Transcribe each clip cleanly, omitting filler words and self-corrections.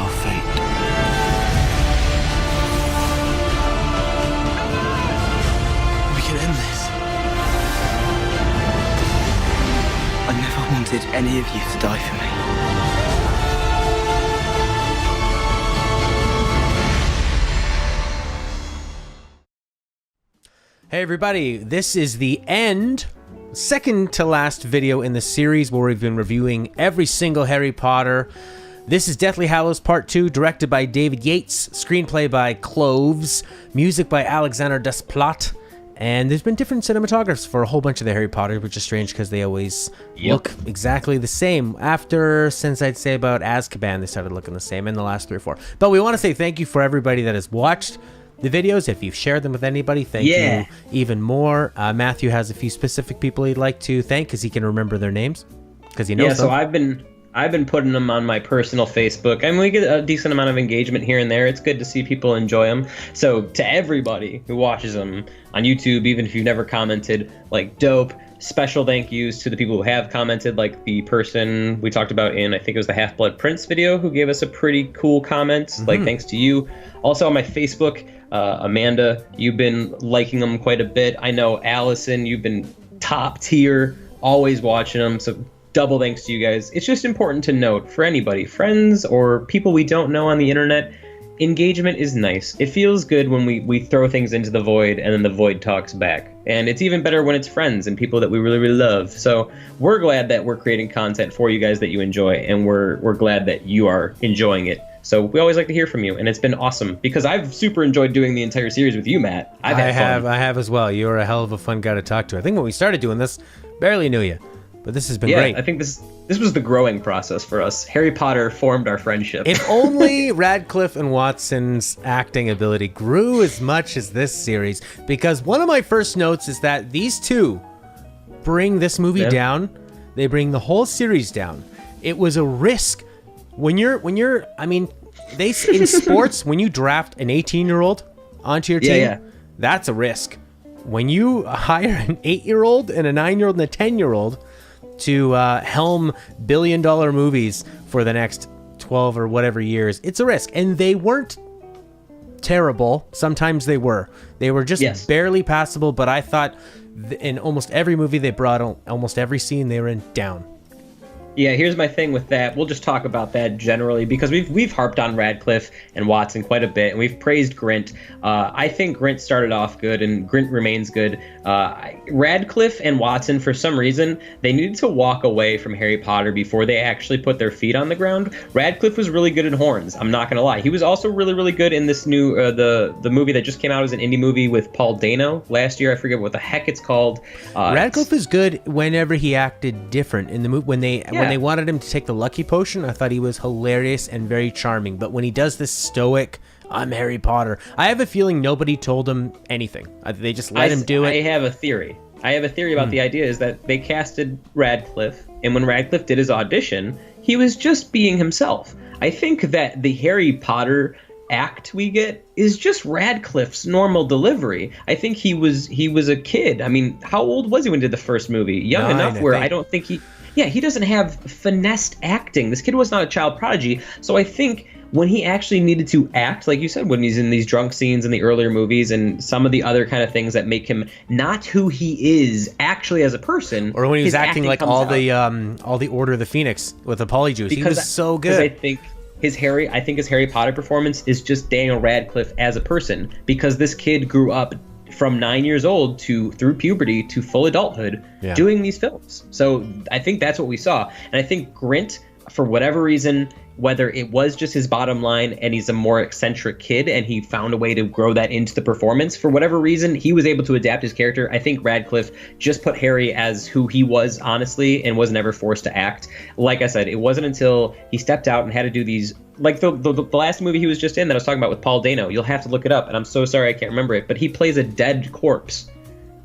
our fate. We can end this. I never wanted any of you to die for me. Hey everybody, this is the second to last video in the series where we've been reviewing every single Harry Potter. This is Deathly Hallows Part 2, directed by David Yates, screenplay by Cloves, music by Alexander Desplat, and there's been different cinematographers for a whole bunch of the Harry Potter, which is strange because they always look exactly the same. Since I'd say about Azkaban, they started looking the same in the last 3 or 4. But we want to say thank you for everybody that has watched the videos. If you've shared them with anybody, thank you even more. Matthew has a few specific people he'd like to thank because he can remember their names because he knows them. So I've been putting them on my personal Facebook, and we get a decent amount of engagement here and there. It's good to see people enjoy them. So to everybody who watches them on YouTube, even if you've never commented, like, dope. Special thank yous to the people who have commented, like the person we talked about in, I think it was the Half-Blood Prince video, who gave us a pretty cool comment. Like, thanks to you. Also on my Facebook, Amanda, you've been liking them quite a bit. I know Allison, you've been top tier, always watching them. So double thanks to you guys. It's just important to note for anybody, friends or people we don't know on the internet, engagement is nice. It feels good when we throw things into the void and then the void talks back. And it's even better when it's friends and people that we really, really love. So we're glad that we're creating content for you guys that you enjoy, and we're glad that you are enjoying it. So we always like to hear from you, and it's been awesome because I've super enjoyed doing the entire series with you, Matt. I have as well. You're a hell of a fun guy to talk to. I think when we started doing this, barely knew you, but this has been great. I think this was the growing process for us. Harry Potter formed our friendship. If only Radcliffe and Watson's acting ability grew as much as this series, because one of my first notes is that these two bring this movie down. They bring the whole series down. It was a risk. When you're, I mean, in sports, when you draft an 18-year-old onto your team, that's a risk. When you hire an 8-year-old and a 9-year-old and a 10-year-old to helm billion-dollar movies for the next 12 or whatever years, it's a risk. And they weren't terrible. Sometimes they were. They were just barely passable, but I thought in almost every movie they brought, almost every scene they were in, down. Yeah, here's my thing with that. We'll just talk about that generally because we've harped on Radcliffe and Watson quite a bit, and we've praised Grint. I think Grint started off good, and Grint remains good. Radcliffe and Watson, for some reason, they needed to walk away from Harry Potter before they actually put their feet on the ground. Radcliffe was really good in Horns. I'm not gonna lie. He was also really, really good in this new the movie that just came out as an indie movie with Paul Dano last year. I forget what the heck it's called. Radcliffe is good whenever he acted different in the movie. When they wanted him to take the lucky potion, I thought he was hilarious and very charming. But when he does this stoic, I'm Harry Potter, I have a feeling nobody told him anything. They just let him do it. I have a theory. About the idea is that they casted Radcliffe, and when Radcliffe did his audition, he was just being himself. I think that the Harry Potter act we get is just Radcliffe's normal delivery. I think he was a kid. I mean, how old was he when he did the first movie? Young enough where I don't think he doesn't have finessed acting. This kid was not a child prodigy. So I think when he actually needed to act, like you said, when he's in these drunk scenes in the earlier movies and some of the other kind of things that make him not who he is actually as a person, or when he was acting like all the Order of the Phoenix with the Polyjuice, he was so good. I think his Harry Potter performance is just Daniel Radcliffe as a person, because this kid grew up from 9 years old through puberty to full adulthood doing these films. So I think that's what we saw. And I think Grint, for whatever reason, whether it was just his bottom line and he's a more eccentric kid and he found a way to grow that into the performance, for whatever reason, he was able to adapt his character. I think Radcliffe just put Harry as who he was, honestly, and was never forced to act. Like I said, it wasn't until he stepped out and had to do these, like the last movie he was just in that I was talking about with Paul Dano. You'll have to look it up, and I'm so sorry I can't remember it, but he plays a dead corpse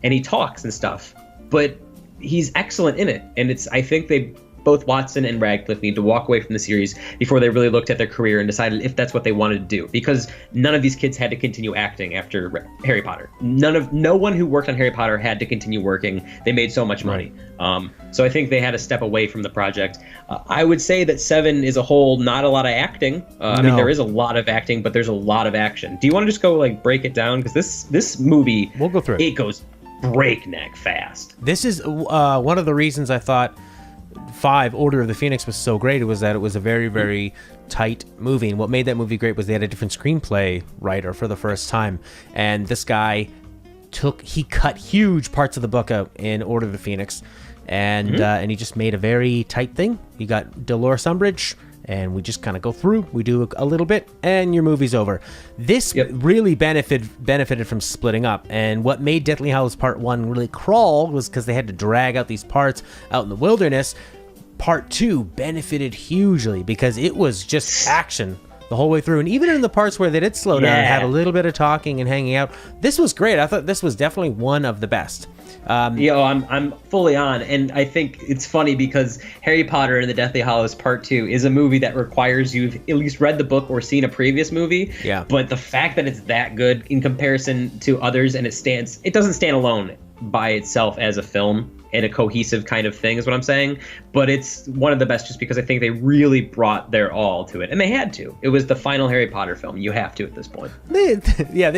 and he talks and stuff, but he's excellent in it. And I think they both Watson and Radcliffe need to walk away from the series before they really looked at their career and decided if that's what they wanted to do. Because none of these kids had to continue acting after Harry Potter. No one who worked on Harry Potter had to continue working. They made so much money. So I think they had to step away from the project. I would say that 7 is a whole, not a lot of acting. I mean, there is a lot of acting, but there's a lot of action. Do you want to just go like break it down? Because this movie, we'll go through it. It goes breakneck fast. This is one of the reasons I thought 5 Order of the Phoenix was so great. It was that it was a very, very tight movie, and what made that movie great was they had a different screenplay writer for the first time, and this guy cut huge parts of the book out in Order of the Phoenix, and he just made a very tight thing. You got Dolores Umbridge, and we just kind of go through, we do a little bit, and your movie's over. This really benefited from splitting up, and what made Deathly Hallows Part 1 really crawl was because they had to drag out these parts out in the wilderness. Part 2 benefited hugely because it was just action the whole way through, and even in the parts where they did slow down and have a little bit of talking and hanging out, this was great. I thought this was definitely one of the best. I'm fully on, and I think it's funny because Harry Potter and the Deathly Hallows Part 2 is a movie that requires you've at least read the book or seen a previous movie. Yeah. But the fact that it's that good in comparison to others, and it doesn't stand alone by itself as a film and a cohesive kind of thing is what I'm saying, but it's one of the best just because I think they really brought their all to it, and they had to. It was the final Harry Potter film. You have to at this point. They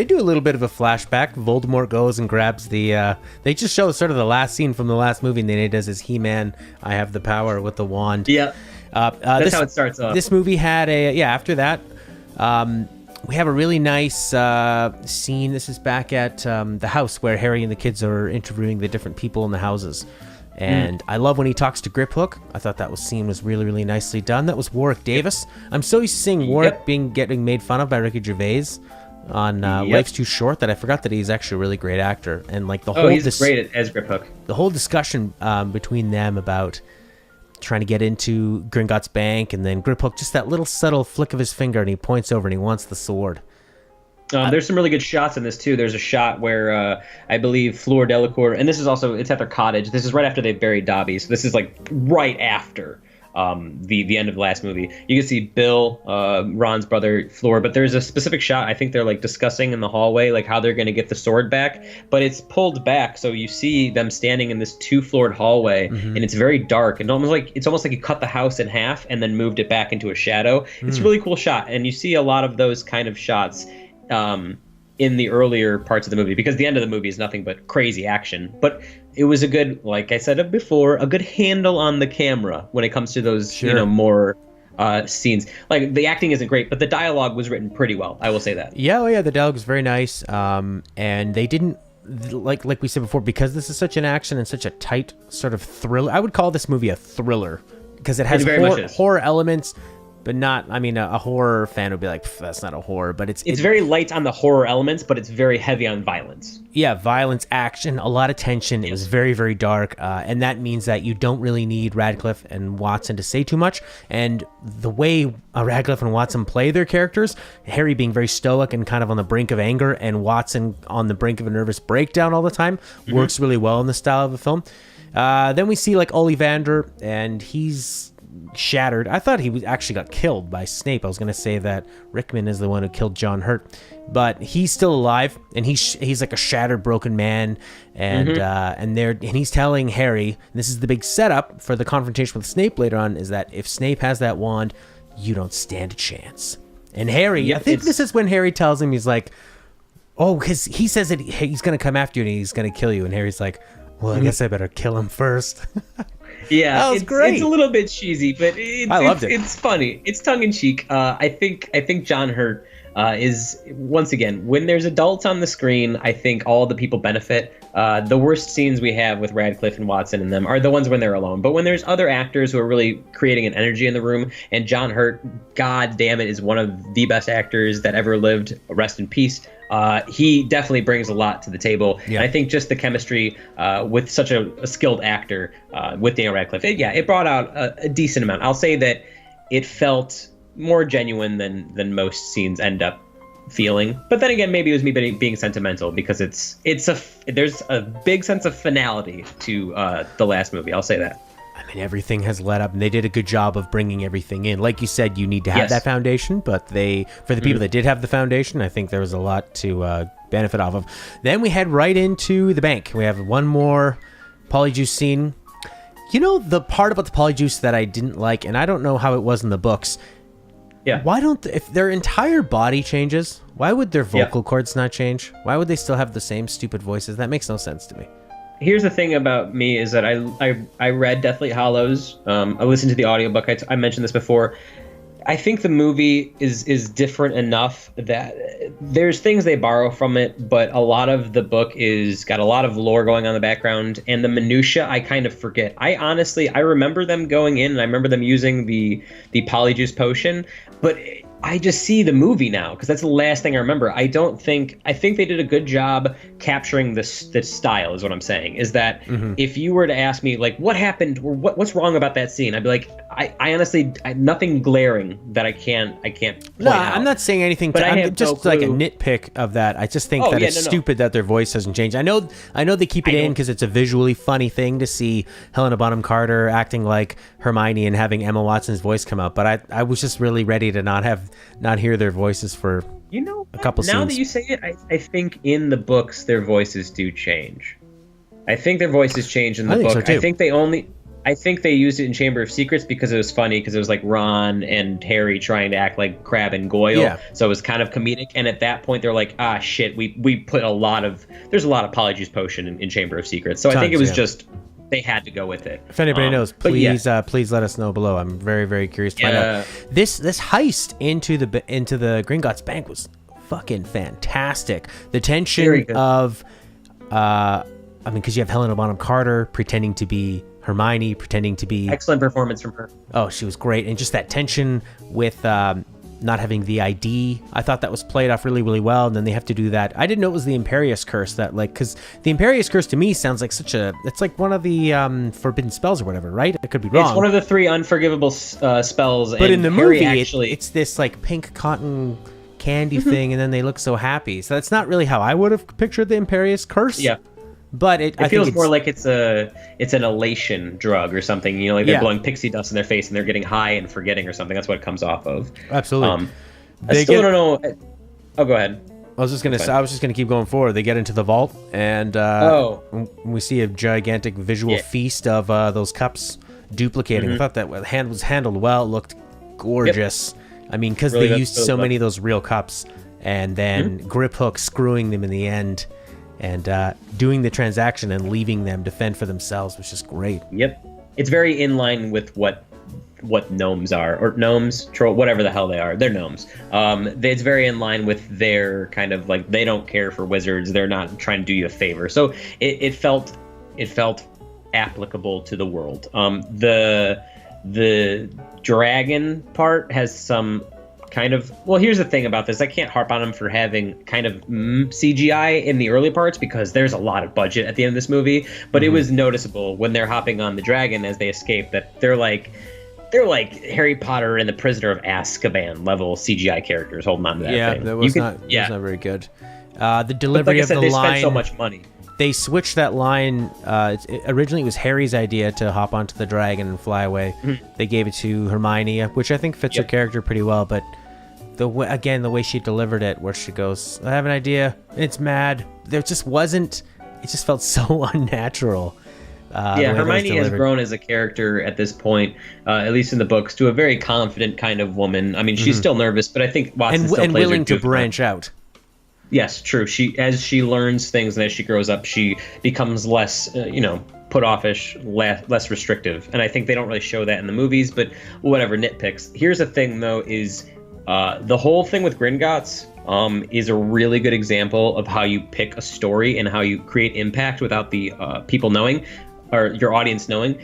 do a little bit of a flashback. Voldemort goes and grabs the they just show sort of the last scene from the last movie, and then he does his He-Man, I have the power with the wand. That's how it starts off. This movie had after that, we have a really nice scene. This is back at the house where Harry and the kids are interviewing the different people in the houses. And I love when he talks to Griphook. I thought that scene was really, really nicely done. That was Warwick Davis. I'm so used to seeing Warwick getting made fun of by Ricky Gervais on Life's Too Short that I forgot that he's actually a really great actor. And like he's great as Griphook. The whole discussion between them about trying to get into Gringotts Bank, and then Griphook, just that little subtle flick of his finger, and he points over and he wants the sword. There's some really good shots in this too. There's a shot where I believe Fleur Delacour, and this is also, it's at their cottage. This is right after they've buried Dobby, so this is like right after the end of the last movie. You can see Bill, Ron's brother, Fleur, but there's a specific shot. I think they're like discussing in the hallway like how they're going to get the sword back, but it's pulled back, so you see them standing in this 2-floored hallway, and it's very dark, and it's almost like you cut the house in half and then moved it back into a shadow. It's a really cool shot, and you see a lot of those kind of shots in the earlier parts of the movie, because the end of the movie is nothing but crazy action. But it was a good, like I said before, a good handle on the camera when it comes to those, more scenes. Like, the acting isn't great, but the dialogue was written pretty well. I will say that. Yeah, the dialogue was very nice. And they didn't, like we said before, because this is such an action and such a tight sort of thriller. I would call this movie a thriller because it has horror elements. But not, I mean, a horror fan would be like, that's not a horror, but it's very light on the horror elements, but it's very heavy on violence. Yeah, violence, action, a lot of tension. It was very, very dark, and that means that you don't really need Radcliffe and Watson to say too much. And the way Radcliffe and Watson play their characters, Harry being very stoic and kind of on the brink of anger, and Watson on the brink of a nervous breakdown all the time, works really well in the style of the film. Then we see like Ollivander, and he's shattered. I thought he actually got killed by Snape. I was going to say that Rickman is the one who killed John Hurt, but he's still alive, and he's like a shattered, broken man, and he's telling Harry, and this is the big setup for the confrontation with Snape later on, is that if Snape has that wand, you don't stand a chance. And Harry, I think this is when Harry tells him, he's like, oh, because he says that he's going to come after you and he's going to kill you, and Harry's like, well, I guess I better kill him first. Yeah, that was great. It's a little bit cheesy, but I loved it. It's funny. It's tongue in cheek. I think John Hurt is, once again, when there's adults on the screen, I think all the people benefit. The worst scenes we have with Radcliffe and Watson and them are the ones when they're alone. But when there's other actors who are really creating an energy in the room, and John Hurt, god damn it, is one of the best actors that ever lived. Rest in peace. He definitely brings a lot to the table. Yeah. And I think just the chemistry with such a skilled actor with Daniel Radcliffe, it brought out a decent amount. I'll say that it felt more genuine than most scenes end up feeling. But then again, maybe it was me being sentimental, because there's a big sense of finality to the last movie. I'll say that. I mean, everything has led up, and they did a good job of bringing everything in. Like you said, you need to have that foundation, but for the people that did have the foundation, I think there was a lot to benefit off of. Then we head right into the bank. We have one more polyjuice scene. You know, the part about the polyjuice that I didn't like, and I don't know how it was in the books. Yeah. Why don't if their entire body changes, why would their vocal cords not change? Why would they still have the same stupid voices? That makes no sense to me. Here's the thing about me is that I read Deathly Hallows. I listened to the audiobook. I mentioned this before. I think the movie is different enough that there's things they borrow from it, but a lot of the book is got a lot of lore going on in the background, and the minutia I kind of forget. I remember them going in, and I remember them using the polyjuice potion, but I just see the movie now because that's the last thing I remember. I think they did a good job capturing the style is what I'm saying. Is that if you were to ask me like what happened or what's wrong about that scene, I'd be like I honestly nothing glaring that I can't point out. I'm not saying anything. But I'm just like a nitpick of that. I just think it's stupid that their voice hasn't changed. I know they keep it in because it's a visually funny thing to see Helena Bonham Carter acting like Hermione and having Emma Watson's voice come out. But I was just really ready to not hear their voices for a couple scenes. Now that you say it, I think in the books their voices do change. I think their voices change in the book. So too. I think they used it in Chamber of Secrets because it was funny because it was like Ron and Harry trying to act like Crabbe and Goyle. Yeah. So it was kind of comedic. And at that point they're like, shit, we put there's a lot of polyjuice potion in Chamber of Secrets. So I think it was just they had to go with it. If anybody knows, please let us know below. I'm very, very curious to find out. This heist into the Gringotts Bank was fucking fantastic. The tension of, because you have Helena Bonham Carter pretending to be Hermione, pretending to be... Excellent performance from her. Oh, she was great. And just that tension with not having the ID. I thought that was played off really, really well. And then they have to do that. I didn't know it was the Imperious Curse that because the Imperious Curse to me sounds like it's like one of the forbidden spells or whatever, right? I could be wrong. It's one of the 3 unforgivable spells. But in the movie, it's this like pink cotton candy thing, and then they look so happy. So that's not really how I would have pictured the Imperious Curse. Yeah. But I feels more like it's an elation drug or something. You know, like they're blowing pixie dust in their face and they're getting high and forgetting or something. That's what it comes off of. Absolutely. I still don't know. Oh, go ahead. I was just gonna keep going forward. They get into the vault and we see a gigantic visual feast of those cups duplicating. I thought that hand was handled well. It looked gorgeous. Yep. I mean, because they used so many of those real cups, and then Grip Hook screwing them in the end. And doing the transaction and leaving them to fend for themselves was just great. Yep. It's very in line with what gnomes are, or gnomes, troll, whatever the hell they are. They're gnomes. It's very in line with their kind of like, they don't care for wizards. They're not trying to do you a favor. So it felt applicable to the world. The dragon part has some kind of, well, here's the thing about this. I can't harp on them for having kind of CGI in the early parts because there's a lot of budget at the end of this movie, but it was noticeable when they're hopping on the dragon as they escape that they're like Harry Potter and the Prisoner of Azkaban level CGI characters holding on to that thing. Yeah, that was not very good. The delivery of the line. They spent so much money. They switched that line. Originally, it was Harry's idea to hop onto the dragon and fly away. They gave it to Hermione, which I think fits her character pretty well, but the way she delivered it, where she goes, I have an idea, it's mad. There just wasn't, it just felt so unnatural. Hermione has grown as a character at this point, at least in the books, to a very confident kind of woman. I mean, she's still nervous, but I think Watson still plays her willing to branch out. Yes, true. As she learns things and as she grows up, she becomes less, put offish, less restrictive. And I think they don't really show that in the movies, but whatever, nitpicks. Here's the thing, though, is the whole thing with Gringotts is a really good example of how you pick a story and how you create impact without the people knowing, or your audience knowing.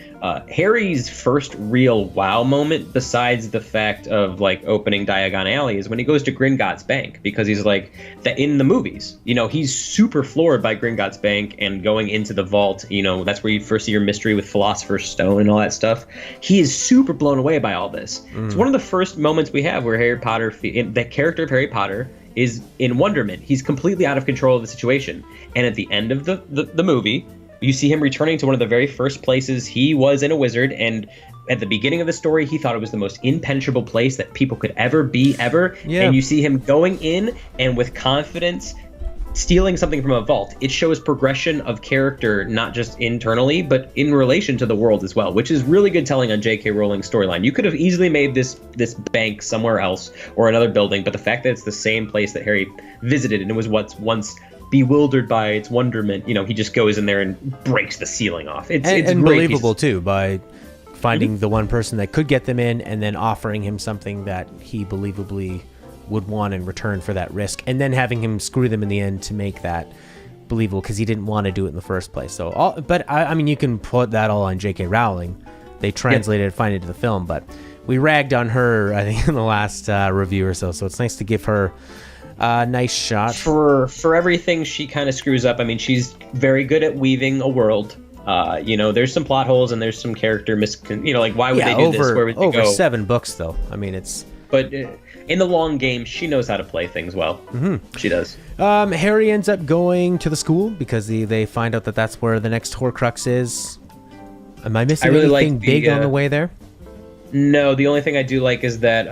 Harry's first real wow moment, besides the fact of like opening Diagon Alley, is when he goes to Gringotts Bank, because he's like in the movies, he's super floored by Gringotts Bank and going into the vault. That's where you first see your mystery with Philosopher's Stone and all that stuff. He is super blown away by all this. It's one of the first moments we have where Harry Potter, the character of Harry Potter, is in wonderment. He's completely out of control of the situation. And at the end of the movie, You see him returning to one of the very first places he was in a wizard, and at the beginning of the story, he thought it was the most impenetrable place that people could ever be, ever. Yeah. And you see him going in and with confidence stealing something from a vault. It shows progression of character, not just internally, but in relation to the world as well, which is really good telling on J.K. Rowling's storyline. You could have easily made this bank somewhere else or another building, but the fact that it's the same place that Harry visited and it was what's once bewildered by its wonderment, he just goes in there and breaks the ceiling off. It's believable too, by finding the one person that could get them in and then offering him something that he believably would want in return for that risk, and then having him screw them in the end to make that believable because he didn't want to do it in the first place. So, I mean, you can put that all on J.K. Rowling. They translated it fine into the film, but we ragged on her, I think, in the last review or so. So it's nice to give her a nice shot. For everything she kind of screws up, I mean, she's very good at weaving a world. There's some plot holes and there's some character like why would they do this? Where would they go? Over 7 books, though. I mean, it's. But in the long game, she knows how to play things well. Mm-hmm. She does. Harry ends up going to the school because they find out that that's where the next Horcrux is. Am I missing anything big on the way there? No, the only thing I do like is that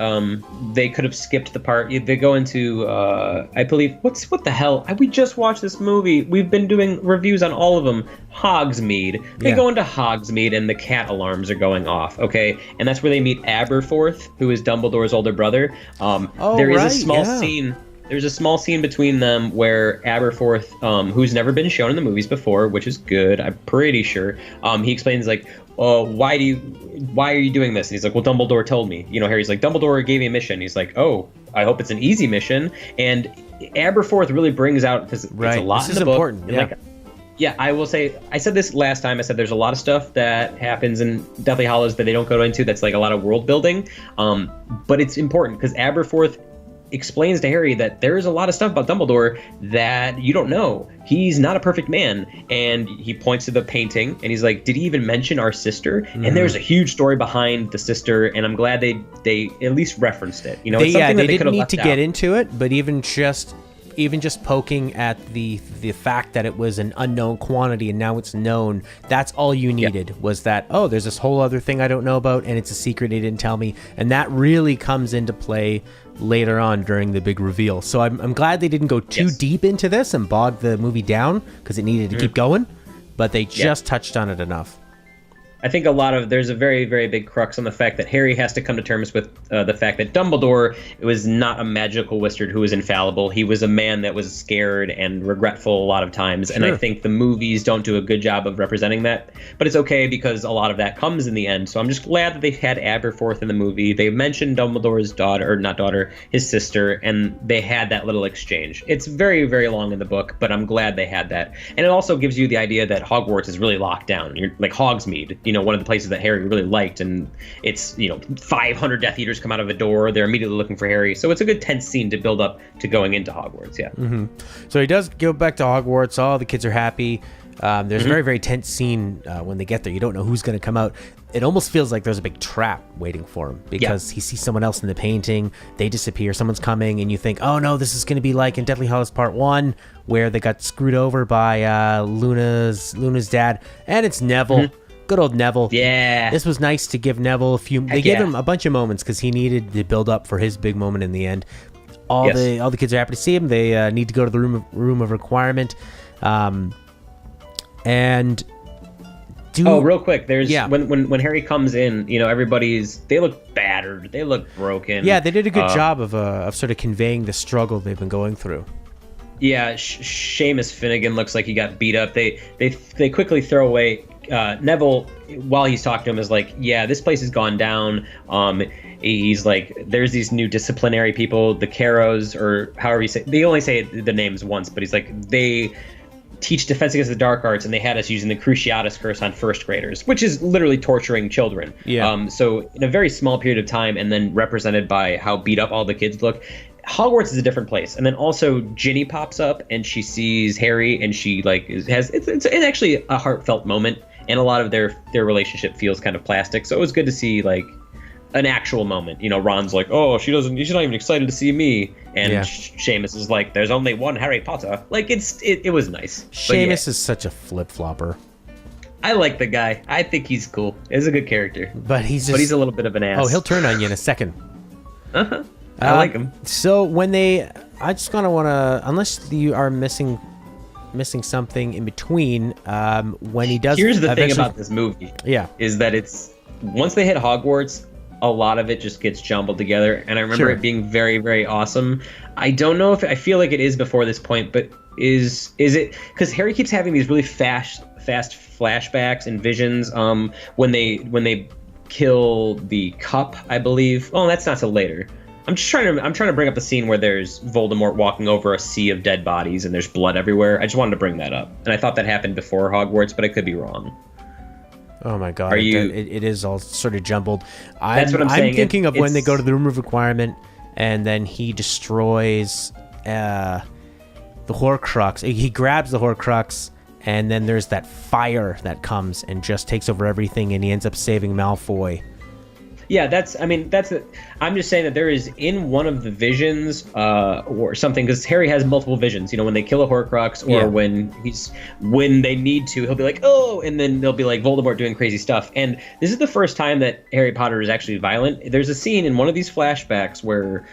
they could have skipped the part. They go into, I believe, what the hell? We just watched this movie. We've been doing reviews on all of them. Hogsmeade. They go into Hogsmeade and the cat alarms are going off, okay? And that's where they meet Aberforth, who is Dumbledore's older brother. There is a small scene. There's a small scene between them where Aberforth, who's never been shown in the movies before, which is good, I'm pretty sure, he explains, like, why are you doing this? And he's like, well, Dumbledore told me. Harry's like, Dumbledore gave me a mission. He's like, oh, I hope it's an easy mission. And Aberforth really brings out, because it's a lot in the book. Important. Yeah. Yeah, I will say, I said this last time, I said there's a lot of stuff that happens in Deathly Hallows that they don't go into that's like a lot of world building. But it's important because Aberforth explains to Harry that there is a lot of stuff about Dumbledore that you don't know. He's not a perfect man. And he points to the painting and he's like, did he even mention our sister? Mm-hmm. And there's a huge story behind the sister, and I'm glad they at least referenced it. It's something that they didn't need to get out. into it, but even just poking at the fact that it was an unknown quantity and now it's known, that's all you needed. Was that, there's this whole other thing I don't know about and it's a secret they didn't tell me. And that really comes into play later on during the big reveal. So I'm glad they didn't go too deep into this and bog the movie down because it needed to keep going, but they just touched on it enough. I think there's a very, very big crux on the fact that Harry has to come to terms with the fact that Dumbledore was not a magical wizard who was infallible. He was a man that was scared and regretful a lot of times. Sure. And I think the movies don't do a good job of representing that. But it's okay because a lot of that comes in the end. So I'm just glad that they had Aberforth in the movie. They mentioned Dumbledore's his sister, and they had that little exchange. It's very, very long in the book, but I'm glad they had that. And it also gives you the idea that Hogwarts is really locked down. You're like Hogsmeade. One of the places that Harry really liked, and it's 500 Death Eaters come out of a door. They're immediately looking for Harry, so it's a good tense scene to build up to going into Hogwarts. Yeah. Mm-hmm. So he does go back to Hogwarts. All the kids are happy. There's a very, very tense scene when they get there. You don't know who's going to come out. It almost feels like there's a big trap waiting for him because he sees someone else in the painting. They disappear. Someone's coming, and you think, oh no, this is going to be like in Deathly Hallows Part 1, where they got screwed over by Luna's dad, and it's Neville. Mm-hmm. Good old Neville. Yeah. This was nice to give Neville a few. They gave him a bunch of moments because he needed to build up for his big moment in the end. All the kids are happy to see him. They need to go to the room of requirement. Real quick, there's when Harry comes in, they look battered, they look broken. Yeah, they did a good job of sort of conveying the struggle they've been going through. Yeah, Seamus Finnegan looks like he got beat up. They quickly throw away. Neville, while he's talking to him, is like, yeah, this place has gone down. He's like, there's these new disciplinary people, the Carrows, or however you say. They only say the names once, but he's like, they teach defense against the dark arts, and they had us using the Cruciatus curse on first graders, which is literally torturing children. Yeah. So in a very small period of time, and then represented by how beat up all the kids look, Hogwarts is a different place. And then also Ginny pops up and she sees Harry, and she it's actually a heartfelt moment, and a lot of their relationship feels kind of plastic. So it was good to see like an actual moment. Ron's like, oh, she's not even excited to see me, and Seamus is like, there's only one Harry Potter. Like it was nice. Seamus is such a flip flopper. I like the guy. I think he's cool. He's a good character. But he's a little bit of an ass. Oh, he'll turn on you in a second. Uh-huh. I like him. So when I just kind of want to, unless you are missing something in between, when he does. Here's the thing about this movie. Yeah. Is that it's once they hit Hogwarts, a lot of it just gets jumbled together, and I remember it being very, very awesome. I don't know if I feel like it is before this point, but is it because Harry keeps having these really fast flashbacks and visions when they kill the cup, I believe. Oh, that's not till later. I'm trying to bring up the scene where there's Voldemort walking over a sea of dead bodies and there's blood everywhere. I just wanted to bring that up, and I thought that happened before Hogwarts, but I could be wrong. Oh my God! It is all sort of jumbled. That's what I'm saying. I'm thinking of when they go to the room of requirement, and then he destroys the Horcrux. He grabs the Horcrux, and then there's that fire that comes and just takes over everything, and he ends up saving Malfoy. Yeah, I'm just saying that there is in one of the visions or something, because Harry has multiple visions. You know, when they kill a Horcrux, or when they need to, he'll be like, oh, and then they'll be like Voldemort doing crazy stuff. And this is the first time that Harry Potter is actually violent. There's a scene in one of these flashbacks where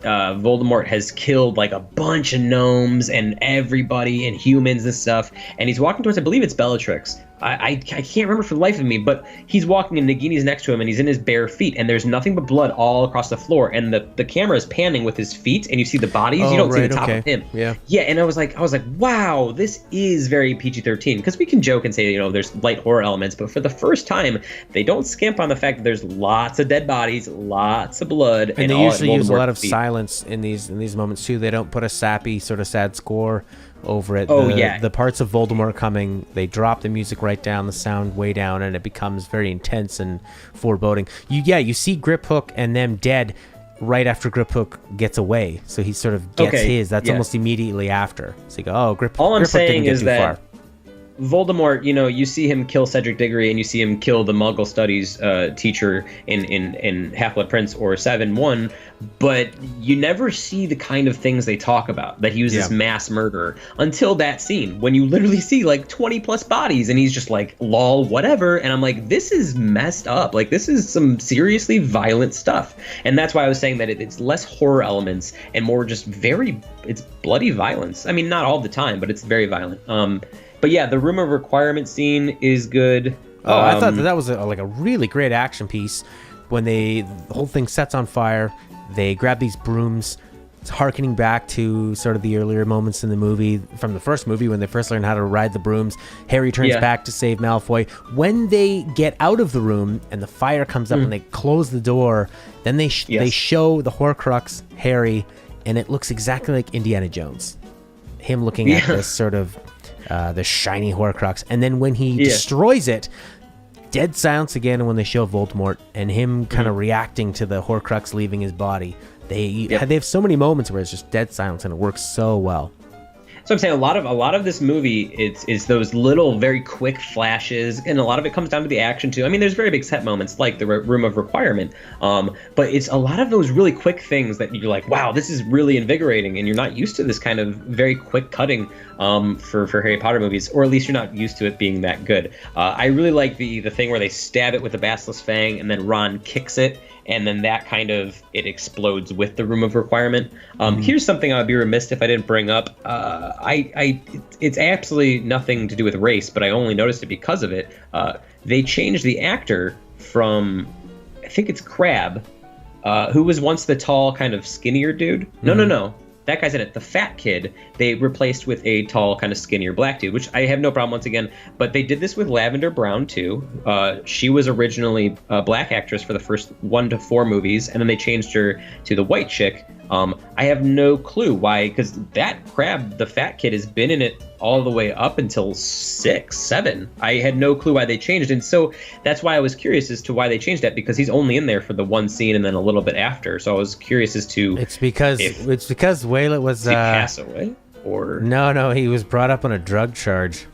Voldemort has killed like a bunch of gnomes and everybody and humans and stuff, and he's walking towards, I believe it's Bellatrix. I can't remember for the life of me, but he's walking and Nagini's next to him and he's in his bare feet and there's nothing but blood all across the floor, and the camera is panning with his feet and you see the bodies. You don't see the top of him. Yeah, and I was like, wow, this is very PG-13, because we can joke and say, you know, there's light horror elements, but for the first time they don't skimp on the fact that there's lots of dead bodies, lots of blood, and they usually use a lot of silence in these moments too. They don't put a sappy sort of sad score over it. The parts of Voldemort coming, they drop the music right down, the sound way down, and it becomes very intense and foreboding. You see Griphook and them dead right after Griphook gets away, so he sort of gets his. That's almost immediately after. So you go, oh, Griphook. All I'm Griphook saying didn't get is too that far. Voldemort, you know, you see him kill Cedric Diggory and you see him kill the Muggle Studies teacher in Half-Blood Prince or 7-1, but you never see the kind of things they talk about, that he was this mass murderer, until that scene when you literally see like 20 plus bodies and he's just like, lol, whatever. And I'm like, this is messed up. Like, this is some seriously violent stuff. And that's why I was saying that it's less horror elements and more just it's bloody violence. I mean, not all the time, but it's very violent. But yeah, the room of requirement scene is good. Oh, I thought that was a really great action piece. When the whole thing sets on fire, they grab these brooms. It's harkening back to sort of the earlier moments in the movie, from the first movie when they first learn how to ride the brooms. Harry turns back to save Malfoy. When they get out of the room and the fire comes up and they close the door, then they show the Horcrux, Harry, and it looks exactly like Indiana Jones. Him looking at this sort of the shiny Horcrux, and then when he destroys it, dead silence again. When they show Voldemort and him kind of reacting to the Horcrux leaving his body, they have so many moments where it's just dead silence, and it works so well. So I'm saying a lot of this movie is those little very quick flashes, and a lot of it comes down to the action too. I mean, there's very big set moments like the room of requirement, but it's a lot of those really quick things that you're like, wow, this is really invigorating, and you're not used to this kind of very quick cutting for Harry Potter movies, or at least you're not used to it being that good. I really like the thing where they stab it with the Basilisk Fang, and then Ron kicks it, and then that kind of, it explodes with the room of requirement. Here's something I would be remiss if I didn't bring up. It's absolutely nothing to do with race, but I only noticed it because of it. They changed the actor from, I think it's Crabbe, who was once the tall, kind of skinnier dude. No. That guy's in it. The fat kid, they replaced with a tall, kind of skinnier black dude, which I have no problem once again. But they did this with Lavender Brown, too. She was originally a black actress for the first 1 to 4 movies, and then they changed her to the white chick. I have no clue why, because that Crabbe, the fat kid, has been in it all the way up until 6, 7. I had no clue why they changed it. And so that's why I was curious as to why they changed that, because he's only in there for the one scene and then a little bit after. So I was curious as to it's because Waylett was did he pass away, or no, he was brought up on a drug charge.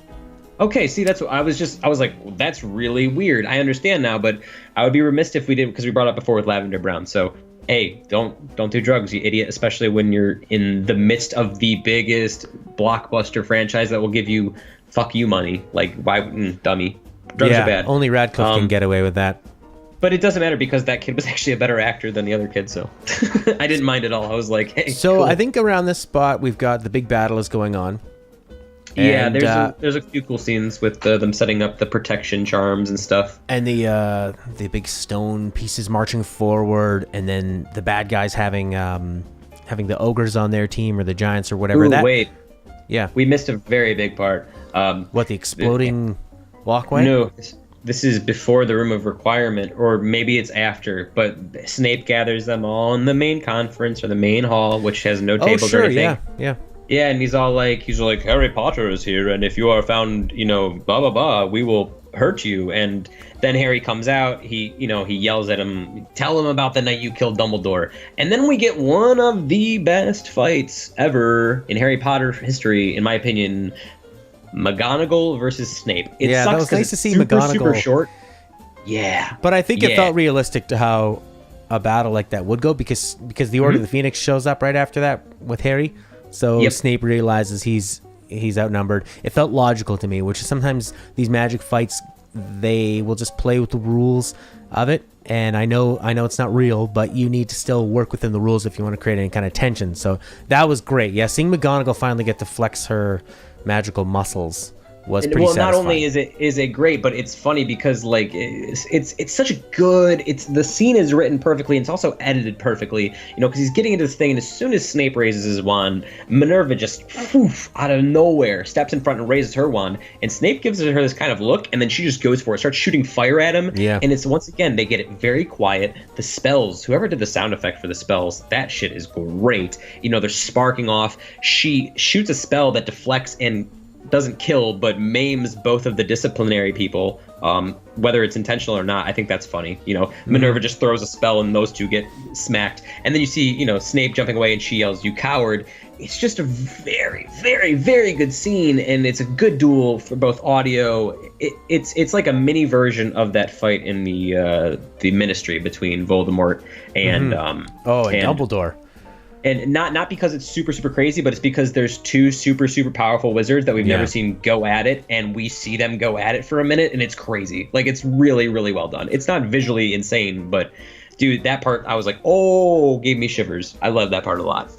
Okay, see, that's what I was like, well, that's really weird. I understand now, but I would be remiss if we did, because we brought up before with Lavender Brown. So hey, don't do drugs, you idiot, especially when you're in the midst of the biggest blockbuster franchise that will give you fuck you money. Like, why, dummy. Drugs are bad. Only Radcliffe can get away with that. But it doesn't matter because that kid was actually a better actor than the other kid, so I didn't mind at all. I was like, hey, so cool. I think around this spot we've got the big battle is going on. Yeah, And, there's a few cool scenes with them setting up the protection charms and stuff. And the big stone pieces marching forward, and then the bad guys having the ogres on their team or the giants or whatever. Ooh, wait. Yeah. We missed a very big part. What, the exploding walkway? No, this is before the Room of Requirement, or maybe it's after, but Snape gathers them all in the main conference or the main hall, which has no tables or anything. Yeah. Yeah, and he's like, Harry Potter is here, and if you are found, blah, blah, blah, we will hurt you. And then Harry comes out, he yells at him, tell him about the night you killed Dumbledore. And then we get one of the best fights ever in Harry Potter history, in my opinion, McGonagall versus Snape. It sucks that was nice to see super, McGonagall. super short. Yeah. But I think it felt realistic to how a battle like that would go because the Order of the Phoenix shows up right after that with Harry. So Snape realizes he's outnumbered. It felt logical to me, which is sometimes these magic fights, they will just play with the rules of it. And I know it's not real, but you need to still work within the rules if you want to create any kind of tension. So that was great. Yeah, seeing McGonagall finally get to flex her magical muscles was pretty satisfying. Not only is it great, but it's funny because like it's such a good. The scene is written perfectly, and it's also edited perfectly. Because he's getting into this thing, and as soon as Snape raises his wand, Minerva just out of nowhere steps in front and raises her wand, and Snape gives her this kind of look, and then she just goes for it, starts shooting fire at him. Yeah. And it's once again they get it very quiet. The spells, whoever did the sound effect for the spells, that shit is great. They're sparking off. She shoots a spell that deflects and doesn't kill but maims both of the disciplinary people, whether it's intentional or not. I think that's funny. Minerva just throws a spell and those two get smacked, and then you see Snape jumping away and she yells, "You coward." It's just a very, very, very good scene, and it's a good duel for both audio. It's like a mini version of that fight in the Ministry between Voldemort and and Dumbledore. And not because it's super, super crazy, but it's because there's two super, super powerful wizards that we've never seen go at it, and we see them go at it for a minute, and it's crazy. Like, it's really, really well done. It's not visually insane, but, dude, that part, I was like, gave me shivers. I love that part a lot.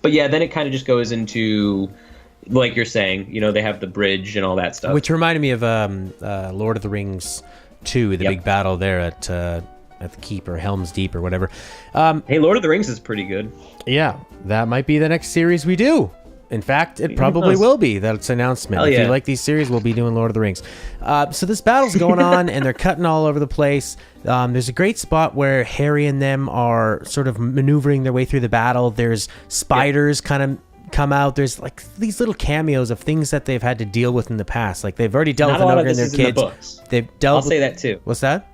But yeah, then it kind of just goes into, like you're saying, they have the bridge and all that stuff. Which reminded me of Lord of the Rings 2, the big battle there at the Keep or Helm's Deep or whatever. Hey, Lord of the Rings is pretty good. Yeah, that might be the next series we do. In fact, it probably will be. That's an announcement. Hell if yeah. you like these series, we'll be doing Lord of the Rings. So this battle's going on, and they're cutting all over the place. There's a great spot where Harry and them are sort of maneuvering their way through the battle. There's spiders kind of come out. There's like these little cameos of things that they've had to deal with in the past. Like they've already dealt with an ogre and their kids. I'll say that too. What's that?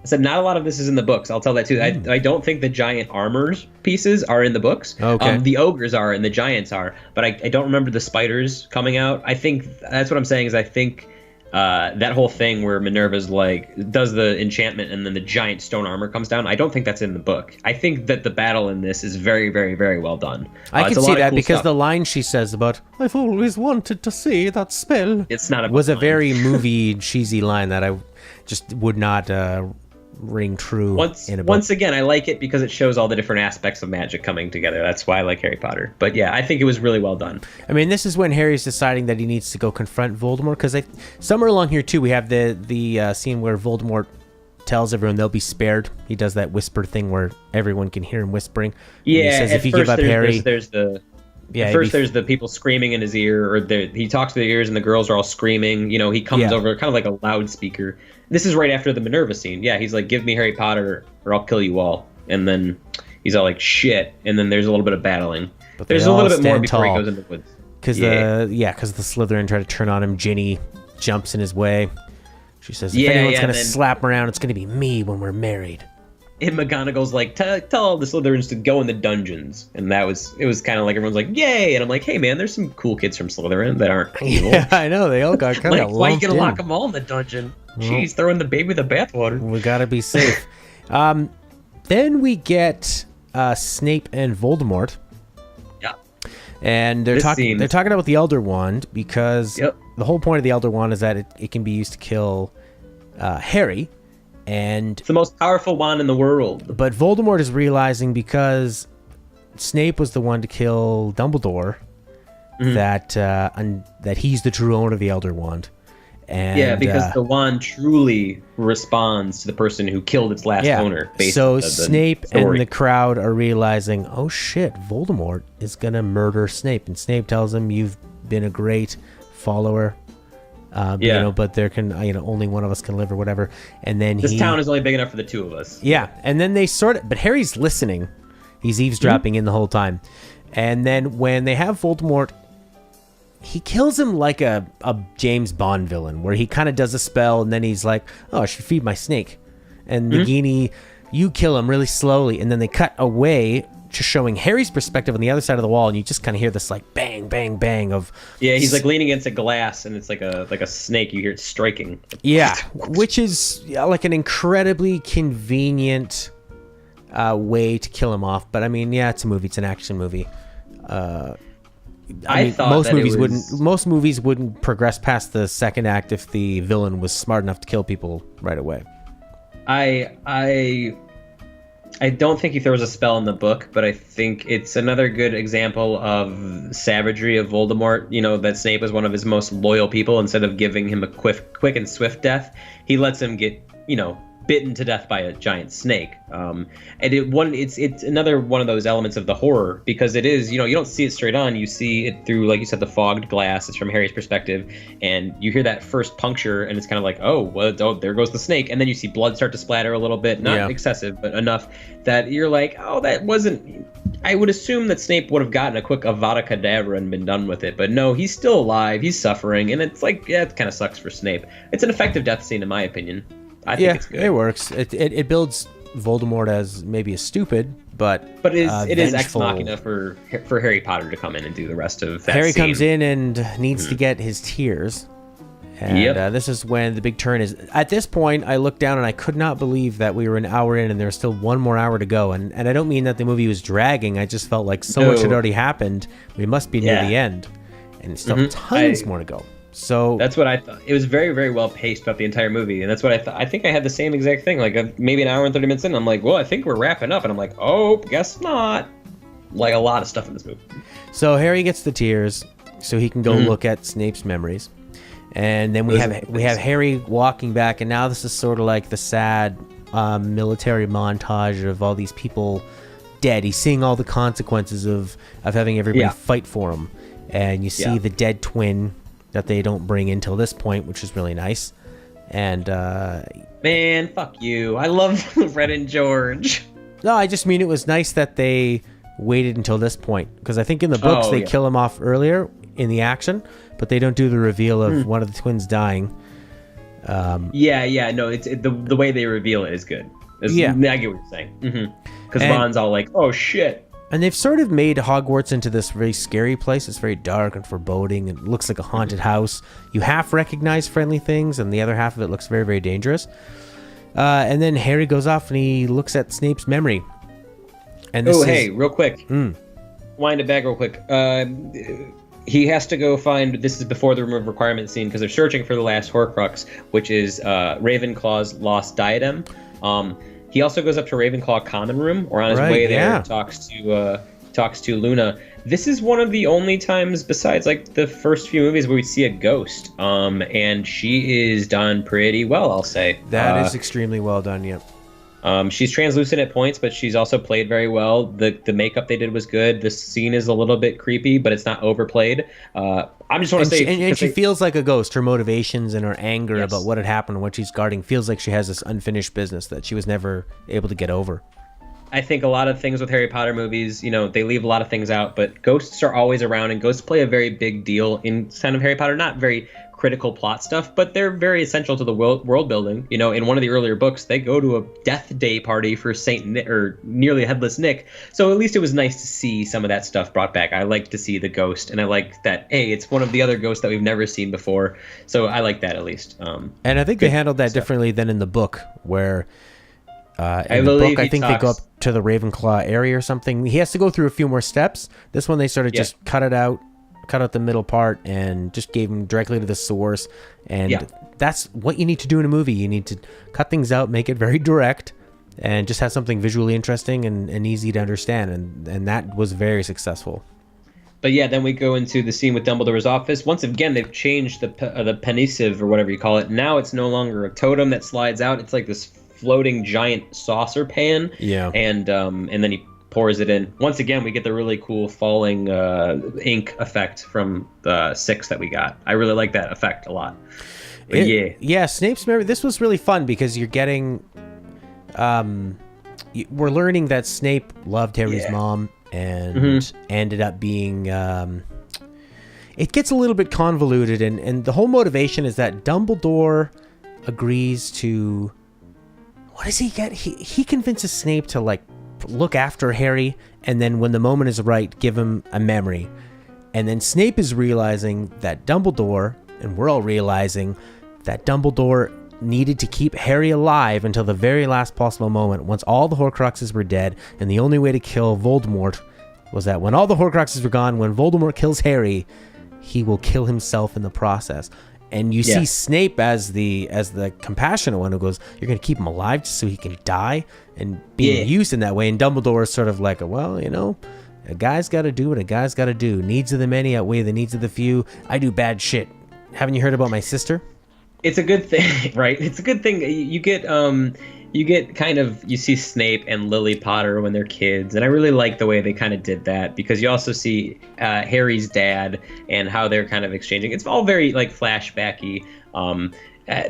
I said not a lot of this is in the books. I'll tell that too. I don't think the giant armor pieces are in the books. Okay. The ogres are and the giants are, but I don't remember the spiders coming out. I think that's what I'm saying is I think that whole thing where Minerva's like does the enchantment and then the giant stone armor comes down. I don't think that's in the book. I think that the battle in this is very, very, very well done. I can see that cool because the line she says about "I've always wanted to see that spell" was a very movie cheesy line that I just would not ring true in a book. Once again, I like it because it shows all the different aspects of magic coming together. That's why I like Harry Potter. But yeah, I think it was really well done. I mean, this is when Harry's deciding that he needs to go confront Voldemort, because somewhere along here too we have the scene where Voldemort tells everyone they'll be spared. He does that whisper thing where everyone can hear him whispering. Yeah, he says if you give up Harry, there's the people screaming in his ear, or he talks to their ears and the girls are all screaming. He comes over kind of like a loudspeaker. This is right after the Minerva scene. Yeah, he's like, give me Harry Potter or I'll kill you all. And then he's all like, shit. And then there's a little bit of battling. But there's a little bit more before he goes into the woods. Because the Slytherin try to turn on him. Ginny jumps in his way. She says, if anyone's going to slap him around, it's going to be me when we're married. And McGonagall's like, tell all the Slytherins to go in the dungeons. And it was kind of like everyone's like, yay. And I'm like, hey, man, there's some cool kids from Slytherin that aren't evil. Yeah, I know. They all got kind of like, why are you going to lock them all in the dungeon? Jeez, throwing the baby with the bathwater. We got to be safe. Then we get Snape and Voldemort. Yeah. And they're talking about the Elder Wand because the whole point of the Elder Wand is that it can be used to kill Harry. And it's the most powerful wand in the world. But Voldemort is realizing because Snape was the one to kill Dumbledore that he's the true owner of the Elder Wand. And, because the wand truly responds to the person who killed its last owner. So Snape and the crowd are realizing, oh shit, Voldemort is going to murder Snape. And Snape tells him, you've been a great follower. But there can, only one of us can live or whatever. And then this town is only big enough for the two of us. Yeah. And then they but Harry's listening. He's eavesdropping in the whole time. And then when they have Voldemort, he kills him like a James Bond villain, where he kind of does a spell and then he's like, oh, I should feed my snake. And Nagini, you kill him really slowly. And then they cut away, just showing Harry's perspective on the other side of the wall. And you just kind of hear this like bang, bang, bang of... Yeah, he's like leaning against a glass and it's like a snake. You hear it striking. Yeah, which is like an incredibly convenient way to kill him off. But I mean, yeah, it's a movie. It's an action movie. I mean, most movies wouldn't progress past the second act if the villain was smart enough to kill people right away. I don't think there was a spell in the book, but I think it's another good example of savagery of Voldemort. That Snape was one of his most loyal people. Instead of giving him a quick and swift death, he lets him get, bitten to death by a giant snake. And it's another one of those elements of the horror, because it is, you don't see it straight on. You see it through, like you said, the fogged glass. It's from Harry's perspective, and you hear that first puncture, and it's kind of like, oh, there goes the snake. And then you see blood start to splatter a little bit, not excessive, but enough that you're like, oh, that wasn't... I would assume that Snape would have gotten a quick Avada Kedavra and been done with it, but no, he's still alive, he's suffering, and it's like, yeah, it kind of sucks for Snape. It's an effective death scene, in my opinion. I think it's good. It works. It builds Voldemort as maybe a stupid, but it is ex machina for Harry Potter to come in and do the rest of that Harry scene. Comes in and needs to get his tears. And this is when the big turn is. At this point, I looked down and I could not believe that we were an hour in and there was still one more hour to go. And I don't mean that the movie was dragging. I just felt like so much had already happened. We must be near the end. And still tons more to go. So that's what I thought. It was very, very well paced throughout the entire movie, and that's what I thought. I think I had the same exact thing. Like maybe an hour and 30 minutes in, I'm like, well, I think we're wrapping up, and I'm like, oh, guess not. Like a lot of stuff in this movie. So Harry gets the tears, so he can go look at Snape's memories, and then we have Harry walking back, and now this is sort of like the sad military montage of all these people dead. He's seeing all the consequences of having everybody fight for him, and you see the dead twin that they don't bring in till this point, which is really nice. And man, fuck you. I love Fred and George. No, I just mean it was nice that they waited until this point, because I think in the books they kill him off earlier in the action, but they don't do the reveal of one of the twins dying. No, it's the way they reveal it is good. I get what you're saying. Because Ron's all like, oh shit. And they've sort of made Hogwarts into this very scary place. It's very dark and foreboding. It looks like a haunted house. You half recognize friendly things, and the other half of it looks very, very dangerous. And then Harry goes off and he looks at Snape's memory. And hey, real quick. Wind it back real quick. He has to go find... This is before the Room of Requirement scene, because they're searching for the last Horcrux, which is Ravenclaw's lost diadem. He also goes up to Ravenclaw Common Room, or on his way there, talks to Luna. This is one of the only times, besides like the first few movies, where we see a ghost. And she is done pretty well, I'll say. That is extremely well done, yep. She's translucent at points, but she's also played very well. The makeup they did was good. The scene is a little bit creepy, but it's not overplayed. I just want to say... And she feels like a ghost. Her motivations and her anger about what had happened and what she's guarding feels like she has this unfinished business that she was never able to get over. I think a lot of things with Harry Potter movies, they leave a lot of things out, but ghosts are always around, and ghosts play a very big deal in kind of Harry Potter. Not very critical plot stuff, but they're very essential to the world building. In one of the earlier books, they go to a death day party for Saint Nick, or nearly headless Nick. So at least it was nice to see some of that stuff brought back. I like to see the ghost, and I like that. Hey, it's one of the other ghosts that we've never seen before. So I like that at least. And I think they handled that differently than in the book, where In the believe book, I he think they go up talks- to the Ravenclaw area or something. He has to go through a few more steps. This one, they sort of just cut out the middle part and just gave him directly to the source. And that's what you need to do in a movie. You need to cut things out, make it very direct, and just have something visually interesting and easy to understand. And that was very successful. But yeah, then we go into the scene with Dumbledore's office. Once again, they've changed the pensieve or whatever you call it. Now it's no longer a totem that slides out. It's like this floating giant saucer pan. Yeah. And then he pours it in. Once again, we get the really cool falling ink effect from the 6 that we got. I really like that effect a lot. But yeah, Snape's memory. This was really fun because you're getting, we're learning that Snape loved Harry's mom and ended up being. It gets a little bit convoluted, and the whole motivation is that Dumbledore agrees to. What does he get? He convinces Snape to like look after Harry, and then when the moment is right, give him a memory. And then Snape is realizing that Dumbledore, and we're all realizing that Dumbledore needed to keep Harry alive until the very last possible moment, once all the Horcruxes were dead, and the only way to kill Voldemort was that when all the Horcruxes were gone, when Voldemort kills Harry, he will kill himself in the process. And you see Snape as the compassionate one who goes, you're going to keep him alive just so he can die, and being used in that way. And Dumbledore is sort of like, well, you know, a guy's got to do what a guy's got to do. Needs of the many outweigh the needs of the few. I do bad shit. Haven't you heard about my sister? It's a good thing, right? It's a good thing. You get kind of, you see Snape and Lily Potter when they're kids, and I really like the way they kind of did that, because you also see Harry's dad and how they're kind of exchanging. It's all very like flashbacky.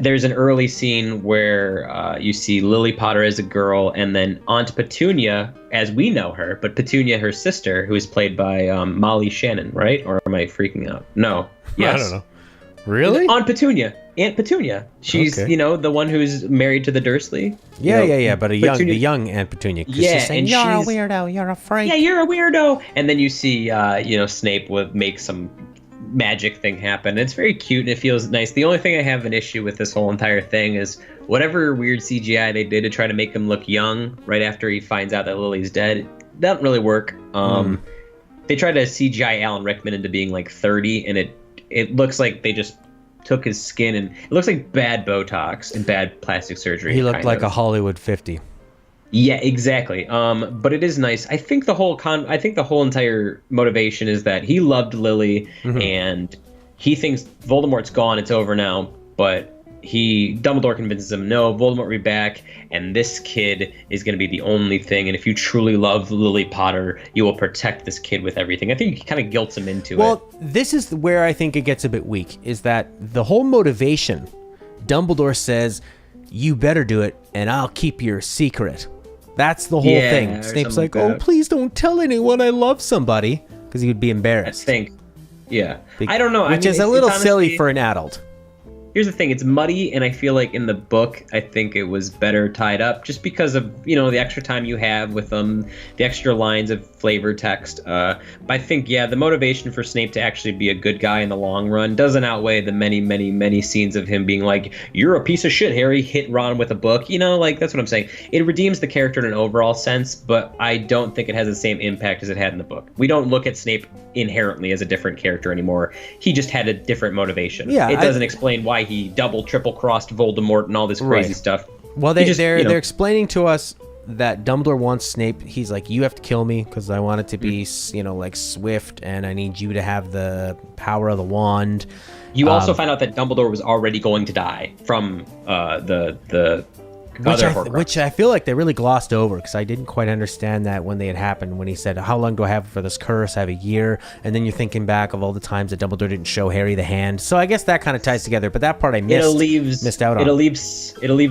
There's an early scene where you see Lily Potter as a girl, and then Aunt Petunia, as we know her, but Petunia, her sister, who is played by Molly Shannon, right? Or am I freaking out? No. Yes. I don't know. Really? Aunt Petunia. She's, Okay. you know, the one who's married to the Dursley. Yeah, You know, yeah. But the young Aunt Petunia. 'Cause she's saying, you're a weirdo. You're a freak. Yeah, you're a weirdo. And then you see, Snape would make some magic thing happen. It's very cute and it feels nice. The only thing I have an issue with this whole entire thing is whatever weird CGI they did to try to make him look young right after he finds out that Lily's dead, that doesn't really work. They tried to CGI Alan Rickman into being like 30, and it looks like they just took his skin, and it looks like bad Botox and bad plastic surgery. He looked like a Hollywood 50. Yeah, exactly. But it is nice. I think the whole entire motivation is that he loved Lily, and he thinks Voldemort's gone, it's over now. But Dumbledore convinces him, no, Voldemort will be back, and this kid is going to be the only thing. And if you truly love Lily Potter, you will protect this kid with everything. I think he kind of guilts him into it. Well, this is where I think it gets a bit weak, is that the whole motivation, Dumbledore says, you better do it, and I'll keep your secret. That's the whole thing. Snape's like, oh, please don't tell anyone I love somebody, because he would be embarrassed. I think. Yeah. I don't know. Which is a little silly for an adult. Here's the thing, it's muddy, and I feel like in the book, I think it was better tied up just because of, the extra time you have with them, the extra lines of flavor text. But I think, the motivation for Snape to actually be a good guy in the long run doesn't outweigh the many, many, many scenes of him being like, you're a piece of shit, Harry, hit Ron with a book. That's what I'm saying. It redeems the character in an overall sense, but I don't think it has the same impact as it had in the book. We don't look at Snape inherently as a different character anymore. He just had a different motivation. Yeah, it doesn't explain why he double, triple crossed Voldemort and all this crazy stuff. Well, they're explaining to us that Dumbledore wants Snape. He's like, you have to kill me because I want it to be, like swift, and I need you to have the power of the wand. You also find out that Dumbledore was already going to die from the which I feel like they really glossed over, because I didn't quite understand that when they had happened, when he said, how long do I have for this curse? I have a year. And then you're thinking back of all the times that Dumbledore didn't show Harry the hand. So I guess that kind of ties together, but that part I missed out on. It'll leave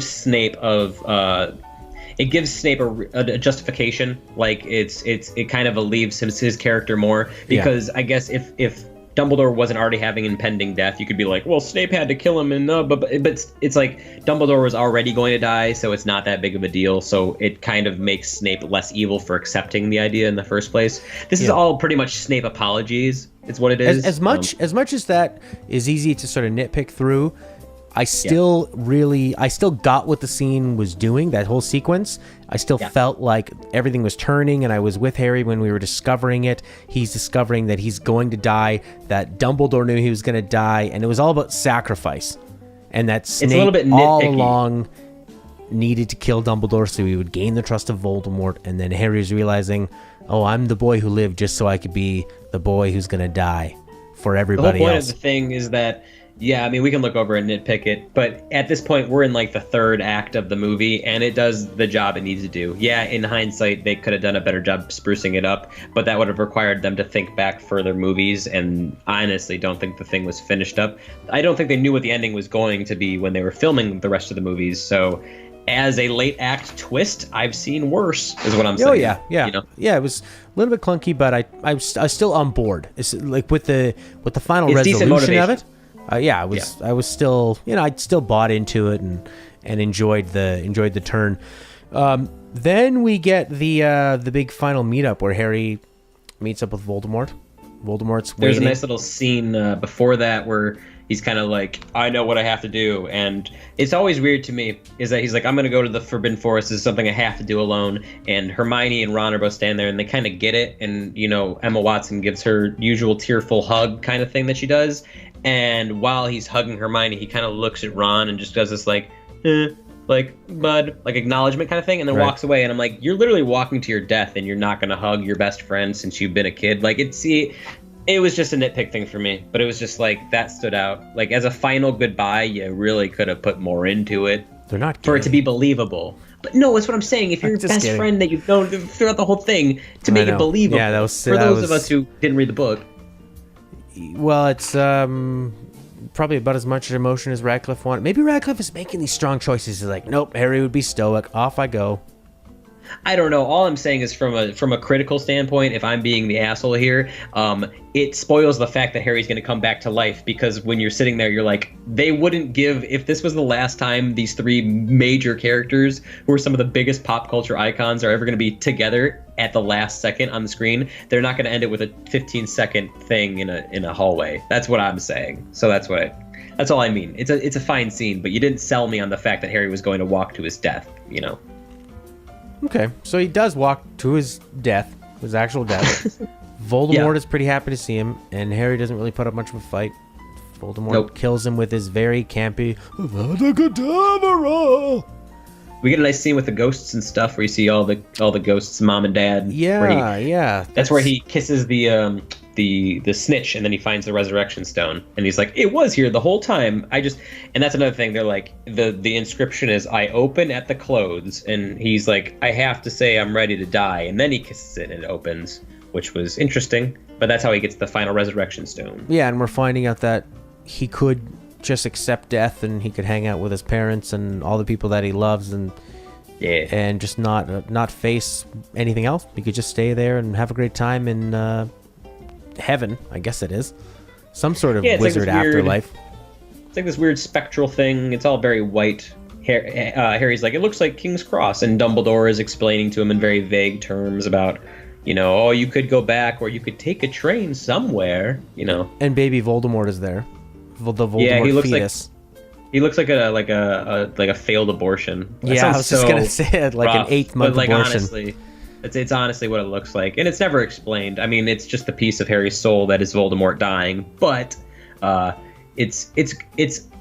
Snape it gives Snape a justification. Like it kind of alleviates his character more, because I guess if Dumbledore wasn't already having impending death, you could be like, well, Snape had to kill him, and but it's like Dumbledore was already going to die, so it's not that big of a deal. So it kind of makes Snape less evil for accepting the idea in the first place. This is all pretty much Snape apologies. It's what it is. As much as that is easy to sort of nitpick through, I still got what the scene was doing, that whole sequence. I still felt like everything was turning, and I was with Harry when we were discovering it. He's discovering that he's going to die, that Dumbledore knew he was going to die, and it was all about sacrifice. And that Snape all along needed to kill Dumbledore so he would gain the trust of Voldemort, and then Harry's realizing, oh, I'm the boy who lived just so I could be the boy who's going to die for everybody else. The whole point of the thing is that, yeah, I mean, we can look over and nitpick it, but at this point, we're in like the third act of the movie, and it does the job it needs to do. Yeah, in hindsight, they could have done a better job sprucing it up, but that would have required them to think back further movies, and I honestly don't think the thing was finished up. I don't think they knew what the ending was going to be when they were filming the rest of the movies, so as a late act twist, I've seen worse, is what I'm saying. Oh, yeah. You know? Yeah, it was a little bit clunky, but I was still on board. It's like with the final resolution of it. I was still, I still bought into it and enjoyed the turn. Then we get the big final meetup where Harry meets up with Voldemort. Voldemort's waiting. There's a nice little scene before that where he's kind of like, I know what I have to do. And it's always weird to me is that he's like, I'm going to go to the Forbidden Forest. This is something I have to do alone. And Hermione and Ron are both standing there and they kind of get it. And, Emma Watson gives her usual tearful hug kind of thing that she does. And while he's hugging Hermione, he kind of looks at Ron and just does this like bud, like acknowledgement kind of thing, and then walks away. And I'm like, you're literally walking to your death, and you're not gonna hug your best friend since you've been a kid. Like it was just a nitpick thing for me, but it was just like that stood out. Like as a final goodbye, you really could have put more into it. They're not for it to be believable. But no, that's what I'm saying. If you're your best friend that you've known throughout the whole thing, to make it believable. Yeah, for those of us who didn't read the book. Well, it's probably about as much emotion as Radcliffe wanted. Maybe Radcliffe is making these strong choices. He's like, nope, Harry would be stoic. Off I go. I don't know. All I'm saying is from a critical standpoint, if I'm being the asshole here, it spoils the fact that Harry's going to come back to life, because when you're sitting there, you're like, they wouldn't give, if this was the last time these three major characters who are some of the biggest pop culture icons are ever going to be together at the last second on the screen, they're not going to end it with a 15-second thing in a hallway. That's what I'm saying. So that's all I mean. It's a fine scene, but you didn't sell me on the fact that Harry was going to walk to his death, Okay, so he does walk to his death, his actual death. Voldemort is pretty happy to see him, and Harry doesn't really put up much of a fight. Voldemort kills him with his very campy Avada Kedavra. We get a nice scene with the ghosts and stuff where you see all the ghosts' mom and dad. Yeah, That's where he kisses the snitch, and then he finds the resurrection stone, and he's like, it was here the whole time. And that's another thing. They're like, the inscription is, I open at the close, and he's like, I have to say I'm ready to die, and then he kisses it and it opens, which was interesting. But that's how he gets the final resurrection stone. Yeah, and we're finding out that he could just accept death, and he could hang out with his parents and all the people that he loves, and just not face anything else. He could just stay there and have a great time in heaven, I guess it is. Some sort of wizard afterlife. It's like this weird spectral thing. It's all very white. Harry's like, it looks like King's Cross, and Dumbledore is explaining to him in very vague terms about, you could go back, or you could take a train somewhere, And baby Voldemort is there. The Voldemort he looks fetus. He looks like a failed abortion. I was just gonna say it, like rough, an 8th-month abortion. Honestly, it's honestly what it looks like, and it's never explained. I mean, it's just a piece of Harry's soul that is Voldemort dying, but it's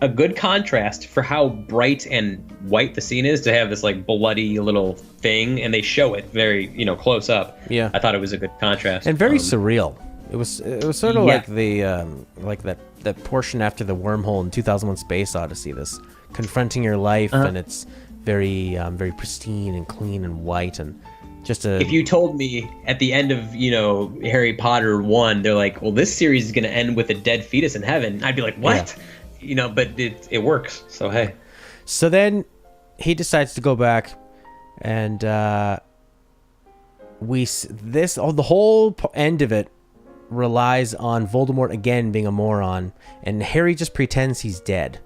a good contrast for how bright and white the scene is to have this like bloody little thing, and they show it very close up. Yeah, I thought it was a good contrast and very surreal. It was sort of like the like that portion after the wormhole in 2001: Space Odyssey. This confronting your life, and it's very very pristine and clean and white, and just a. If you told me at the end of Harry Potter 1, they're like, well, this series is going to end with a dead fetus in heaven, I'd be like, what? Yeah. But it works. So hey. So then he decides to go back, and the whole end of it relies on Voldemort again being a moron, and Harry just pretends he's dead.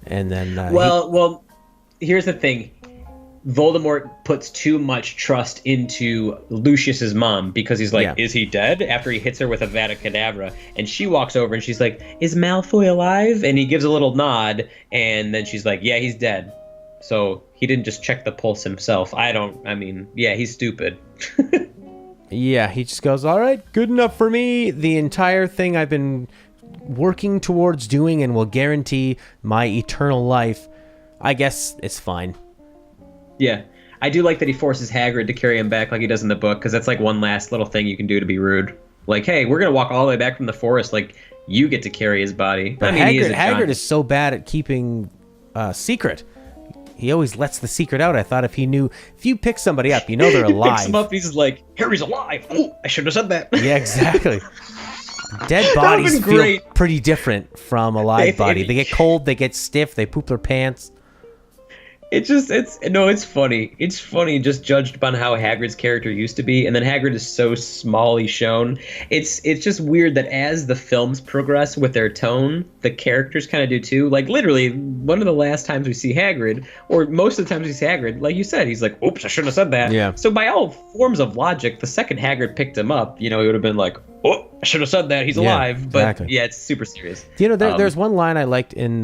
And then well, here's the thing. Voldemort puts too much trust into Lucius's mom because he's like, is he dead? After he hits her with a Vada Kedavra. And she walks over and she's like, is Malfoy alive? And he gives a little nod. And then she's like, yeah, he's dead. So he didn't just check the pulse himself. He's stupid. Yeah, he just goes, all right, good enough for me. The entire thing I've been working towards doing and will guarantee my eternal life. I guess it's fine. Yeah. I do like that he forces Hagrid to carry him back like he does in the book, because that's like one last little thing you can do to be rude. Like, hey, we're going to walk all the way back from the forest. Like, you get to carry his body. But Hagrid is so bad at keeping secret. He always lets the secret out. I thought if you pick somebody up, you know they're alive. Picks him up, he's like, Harry's alive. Oh, I should have said that. Yeah, exactly. Dead bodies feel pretty different from a live body. They get cold, they get stiff, they poop their pants. It's funny. It's funny just judged upon how Hagrid's character used to be, and then Hagrid is so smally shown. It's just weird that as the films progress with their tone, the characters kind of do too. Like literally, one of the last times we see Hagrid, or most of the times we see Hagrid, like you said, he's like, "Oops, I shouldn't have said that." Yeah. So by all forms of logic, the second Hagrid picked him up, he would have been like, "Oh, I should have said that. He's alive." Exactly. But yeah, it's super serious. There's one line I liked in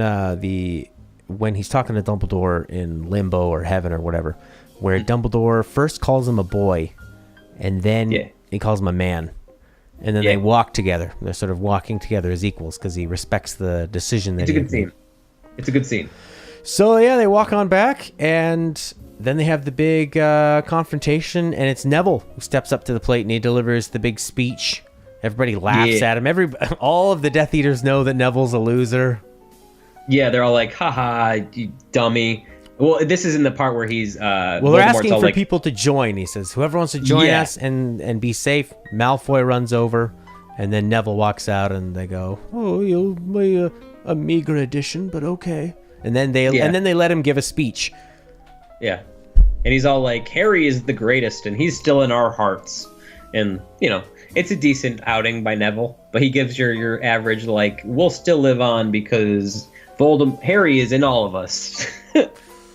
when he's talking to Dumbledore in Limbo or Heaven or whatever, where Dumbledore first calls him a boy, and then he calls him a man, and then they walk together. They're sort of walking together as equals because he respects the decision that It's a good scene. It's a good scene. So yeah, they walk on back, and then they have the big confrontation, and it's Neville who steps up to the plate and he delivers the big speech. Everybody laughs at him. All of the Death Eaters know that Neville's a loser. Yeah, they're all like, haha, you dummy. Well, this is in the part where he's... they're asking for people to join, he says. Whoever wants to join us and be safe. Malfoy runs over, and then Neville walks out, and they go, oh, you'll be a meager addition, but okay. And then they let him give a speech. Yeah. And he's all like, Harry is the greatest, and he's still in our hearts. And, it's a decent outing by Neville, but he gives your average, like, we'll still live on because... Harry is in all of us,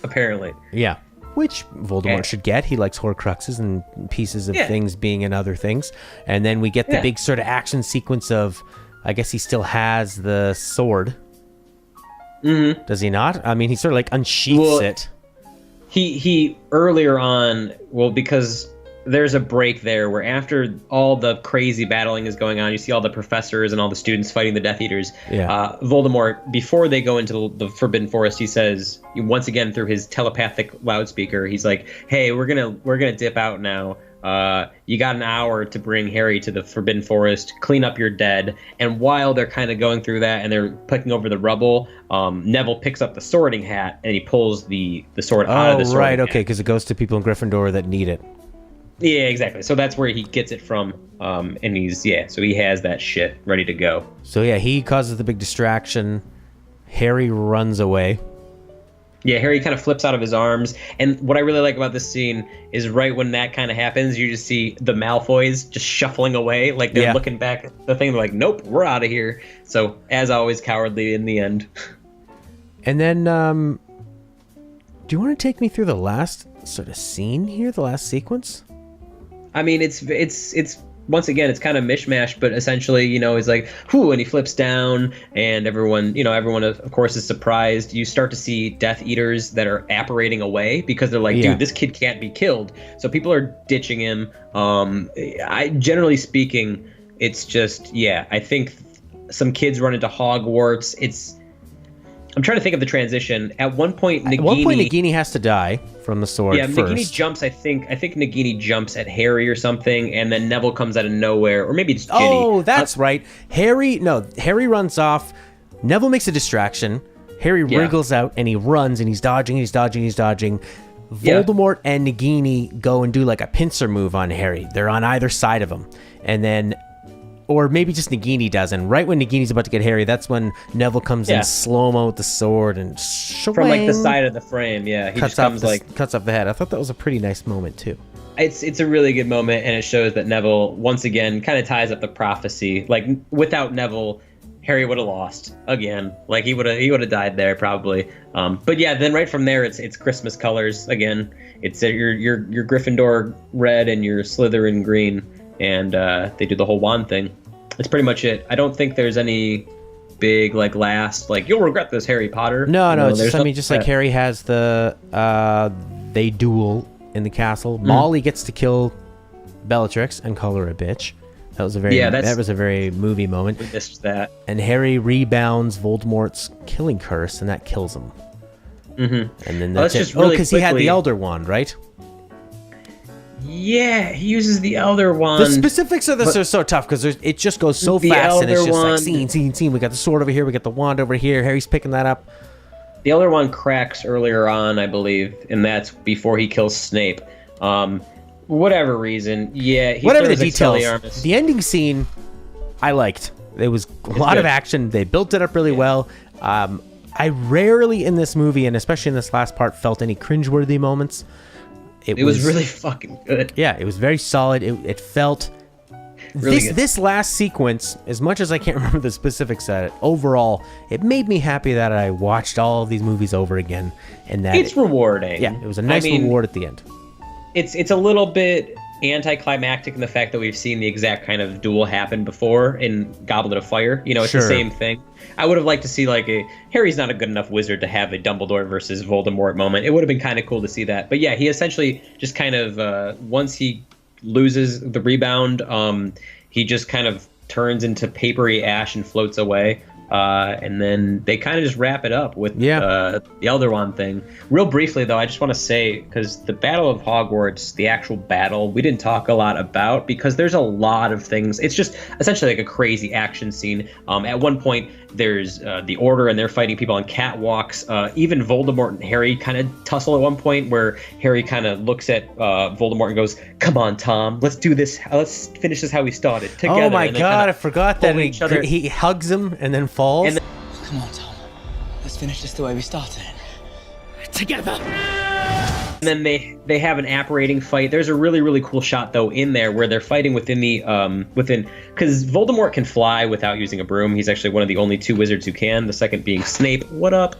apparently. Yeah, which Voldemort should get. He likes Horcruxes and pieces of things being in other things. And then we get the big sort of action sequence of, I guess he still has the sword. Mm-hmm. Does he not? I mean, he sort of like unsheaths it. He earlier on, because... there's a break there where after all the crazy battling is going on, you see all the professors and all the students fighting the Death Eaters. Yeah. Voldemort, before they go into the Forbidden Forest, he says, once again through his telepathic loudspeaker, he's like, "Hey, we're gonna dip out now. You got an hour to bring Harry to the Forbidden Forest, clean up your dead." And while they're kind of going through that and they're picking over the rubble, Neville picks up the Sorting Hat and he pulls the sword out of the Sorting Hat. Okay, because it goes to people in Gryffindor that need it. Yeah, exactly. So that's where he gets it from, and so he has that shit ready to go. So yeah, he causes the big distraction. Harry runs away. Yeah, Harry kind of flips out of his arms, and what I really like about this scene is right when that kind of happens, you just see the Malfoys just shuffling away, like they're looking back at the thing, they're like, nope, we're out of here. So, as always, cowardly in the end. And then, do you want to take me through the last sort of scene here, the last sequence? I mean, it's once again, it's kind of mishmash, but essentially, he's like, whoo, and he flips down, and everyone of course is surprised. You start to see Death Eaters that are apparating away because they're like, dude, this kid can't be killed. So people are ditching him. Generally speaking, it's just, I think some kids run into Hogwarts. I'm trying to think of the transition. At one point, Nagini has to die from the sword. Yeah, first. Nagini jumps. I think Nagini jumps at Harry or something, and then Neville comes out of nowhere, or maybe it's Ginny. Oh, that's right. Harry runs off. Neville makes a distraction. Harry wriggles out and he runs and he's dodging. Voldemort and Nagini go and do like a pincer move on Harry. They're on either side of him, and then. Or maybe just Nagini does, and right when Nagini's about to get Harry, that's when Neville comes in slow-mo with the sword and from like the side of the frame, he cuts off the head. I thought that was a pretty nice moment too. It's a really good moment, and it shows that Neville once again kind of ties up the prophecy. Like without Neville, Harry would have lost again. Like he would have died there probably. But yeah, then right from there it's Christmas colors again. It's your Gryffindor red and your Slytherin green, and they do the whole wand thing. It's pretty much it. I don't think there's any big like last like you'll regret this Harry Potter. No, You know, it's just, I mean, just like Harry has the they duel in the castle. Molly gets to kill Bellatrix and call her a bitch. That was a very movie moment. We missed that. And Harry rebounds Voldemort's killing curse, and that kills him. Mm-hmm. And then that's it. Because he had the Elder Wand, right? Yeah, he uses the Elder Wand. The specifics of this are so tough because it just goes so fast, and it's just like scene. We got the sword over here, we got the wand over here. Harry's picking that up. The Elder Wand cracks earlier on, I believe, and that's before he kills Snape. Whatever reason, yeah. Whatever the details. The ending scene, I liked. There was a lot of action. They built it up really well. I rarely in this movie, and especially in this last part, felt any cringeworthy moments. It was really fucking good. Yeah, it was very solid. It felt really good. This last sequence, as much as I can't remember the specifics of it, overall, it made me happy that I watched all of these movies over again, and that it's rewarding. Yeah, it was a nice reward at the end. It's a little bit anticlimactic in the fact that we've seen the exact kind of duel happen before in Goblet of Fire. You know, it's the same thing. I would have liked to see like Harry's not a good enough wizard to have a Dumbledore versus Voldemort moment. It would have been kind of cool to see that. But yeah, he essentially just kind of once he loses the rebound, he just kind of turns into papery ash and floats away. And then they kind of just wrap it up with the Elder Wand thing. Real briefly, though, I just want to say, because the Battle of Hogwarts, the actual battle, we didn't talk a lot about because there's a lot of things. It's just essentially like a crazy action scene. At one point, there's the Order, and they're fighting people on catwalks. Even Voldemort and Harry kind of tussle at one point, where Harry kind of looks at Voldemort and goes, "Come on, Tom, let's do this. Let's finish this how we started together." Oh my God, I forgot that he hugs him and then falls. And come on, Tom. Let's finish this the way we started. Together. And then they have an apparating fight. There's a really, really cool shot, though, in there where they're fighting within the because Voldemort can fly without using a broom. He's actually one of the only two wizards who can, the second being Snape. What up?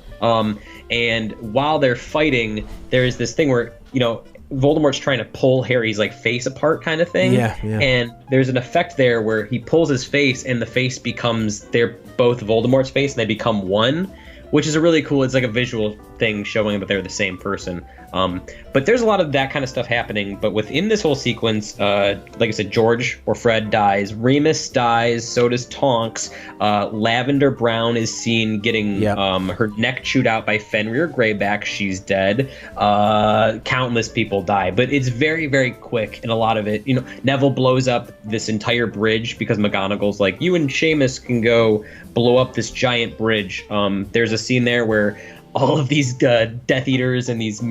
And while they're fighting, there's this thing where, you know, Voldemort's trying to pull Harry's like face apart kind of thing. Yeah. And there's an effect there where he pulls his face and the face they're both Voldemort's face and they become one, which is a really cool, it's like a visual thing showing that they're the same person. But there's a lot of that kind of stuff happening. But within this whole sequence, like I said, George or Fred dies, Remus dies, so does Tonks. Lavender Brown is seen getting her neck chewed out by Fenrir Greyback. She's dead. Countless people die, but it's very, very quick. And a lot of it, you know, Neville blows up this entire bridge because McGonagall's like, you and Seamus can go blow up this giant bridge. There's a scene there where all of these Death Eaters and these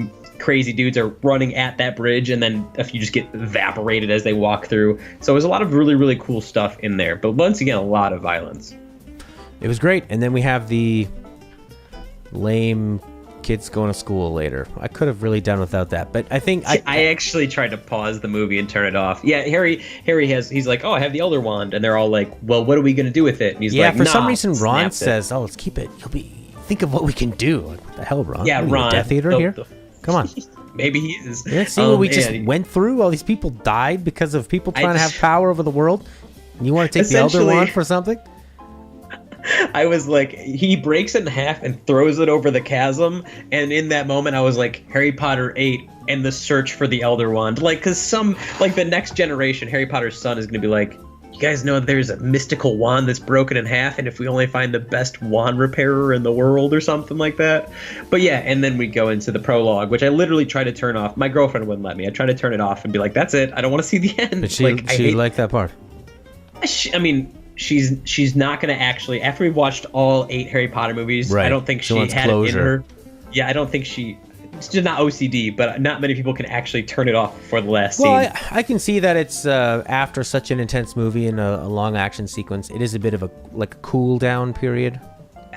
crazy dudes are running at that bridge, and then if you just get evaporated as they walk through. So there's a lot of really, really cool stuff in there. But once again, a lot of violence. It was great. And then we have the lame kids going to school later. I could have really done without that, but I think I actually tried to pause the movie and turn it off. Yeah, he's like, oh, I have the Elder Wand, and they're all like, well, what are we going to do with it? And he's like, for some reason, Ron says, oh, let's keep it. Think of what we can do. Like, what the hell, Ron? Yeah, Ron. Death Eater here? Come on. Maybe he is. Yeah, see what we just went through? All these people died because of people trying to have power over the world? And you want to take the Elder Wand for something? I was like, he breaks it in half and throws it over the chasm. And in that moment, I was like, Harry Potter 8 and the search for the Elder Wand. Like, because the next generation, Harry Potter's son is going to be like, you guys know there's a mystical wand that's broken in half, and if we only find the best wand repairer in the world or something like that. But yeah, and then we go into the prologue, which I literally tried to turn off. My girlfriend wouldn't let me. I tried to turn it off and be like, that's it. I don't want to see the end. But she liked that part. I mean, she's not going to actually, after we've watched all 8 Harry Potter movies, right. I don't think she had closure. It in her. Yeah, I don't think it's just not OCD, but not many people can actually turn it off before the last scene. Well, I can see that it's after such an intense movie and a long action sequence, it is a bit of a cool down period.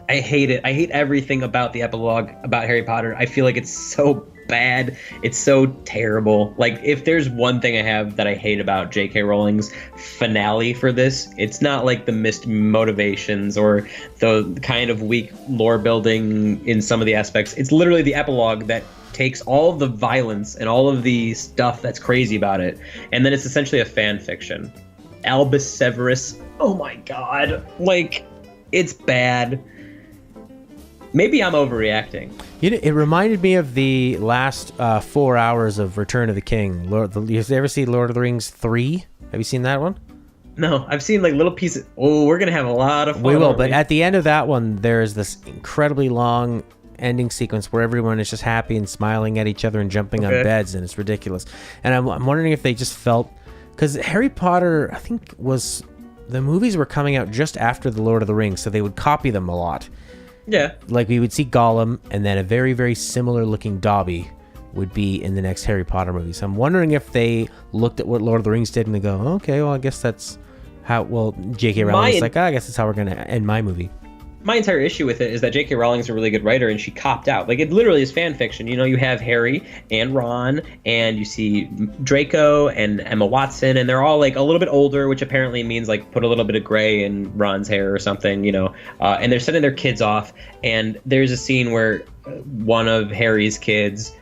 I hate it. I hate everything about the epilogue about Harry Potter. I feel like it's so bad. It's so terrible. Like, if there's one thing I have that I hate about J.K. Rowling's finale for this, it's not like the missed motivations or the kind of weak lore building in some of the aspects. It's literally the epilogue that takes all of the violence and all of the stuff that's crazy about it, and then it's essentially a fan fiction. Albus Severus, oh my god, like, it's bad. Maybe I'm overreacting. It reminded me of the last 4 hours of Return of the King. You ever see Lord of the Rings 3? Have you seen that one? No, I've seen like little pieces. Oh, we're gonna have a lot of fun. We will, but at the end of that one, there's this incredibly long ending sequence where everyone is just happy and smiling at each other and jumping on beds, and it's ridiculous. And I'm wondering if they just felt, because Harry Potter, I think, the movies were coming out just after the Lord of the Rings, so they would copy them a lot. Yeah. Like, we would see Gollum, and then a very, very similar looking Dobby would be in the next Harry Potter movie. So I'm wondering if they looked at what Lord of the Rings did and they go, okay, well, I guess that's how, well, J.K. Rowling's like, I guess that's how we're going to end my movie. My entire issue with it is that J.K. Rowling's a really good writer, and she copped out. Like, it literally is fan fiction. You know, you have Harry and Ron, and you see Draco and Emma Watson, and they're all, like, a little bit older, which apparently means, like, put a little bit of gray in Ron's hair or something, you know. And they're sending their kids off, and there's a scene where one of Harry's kids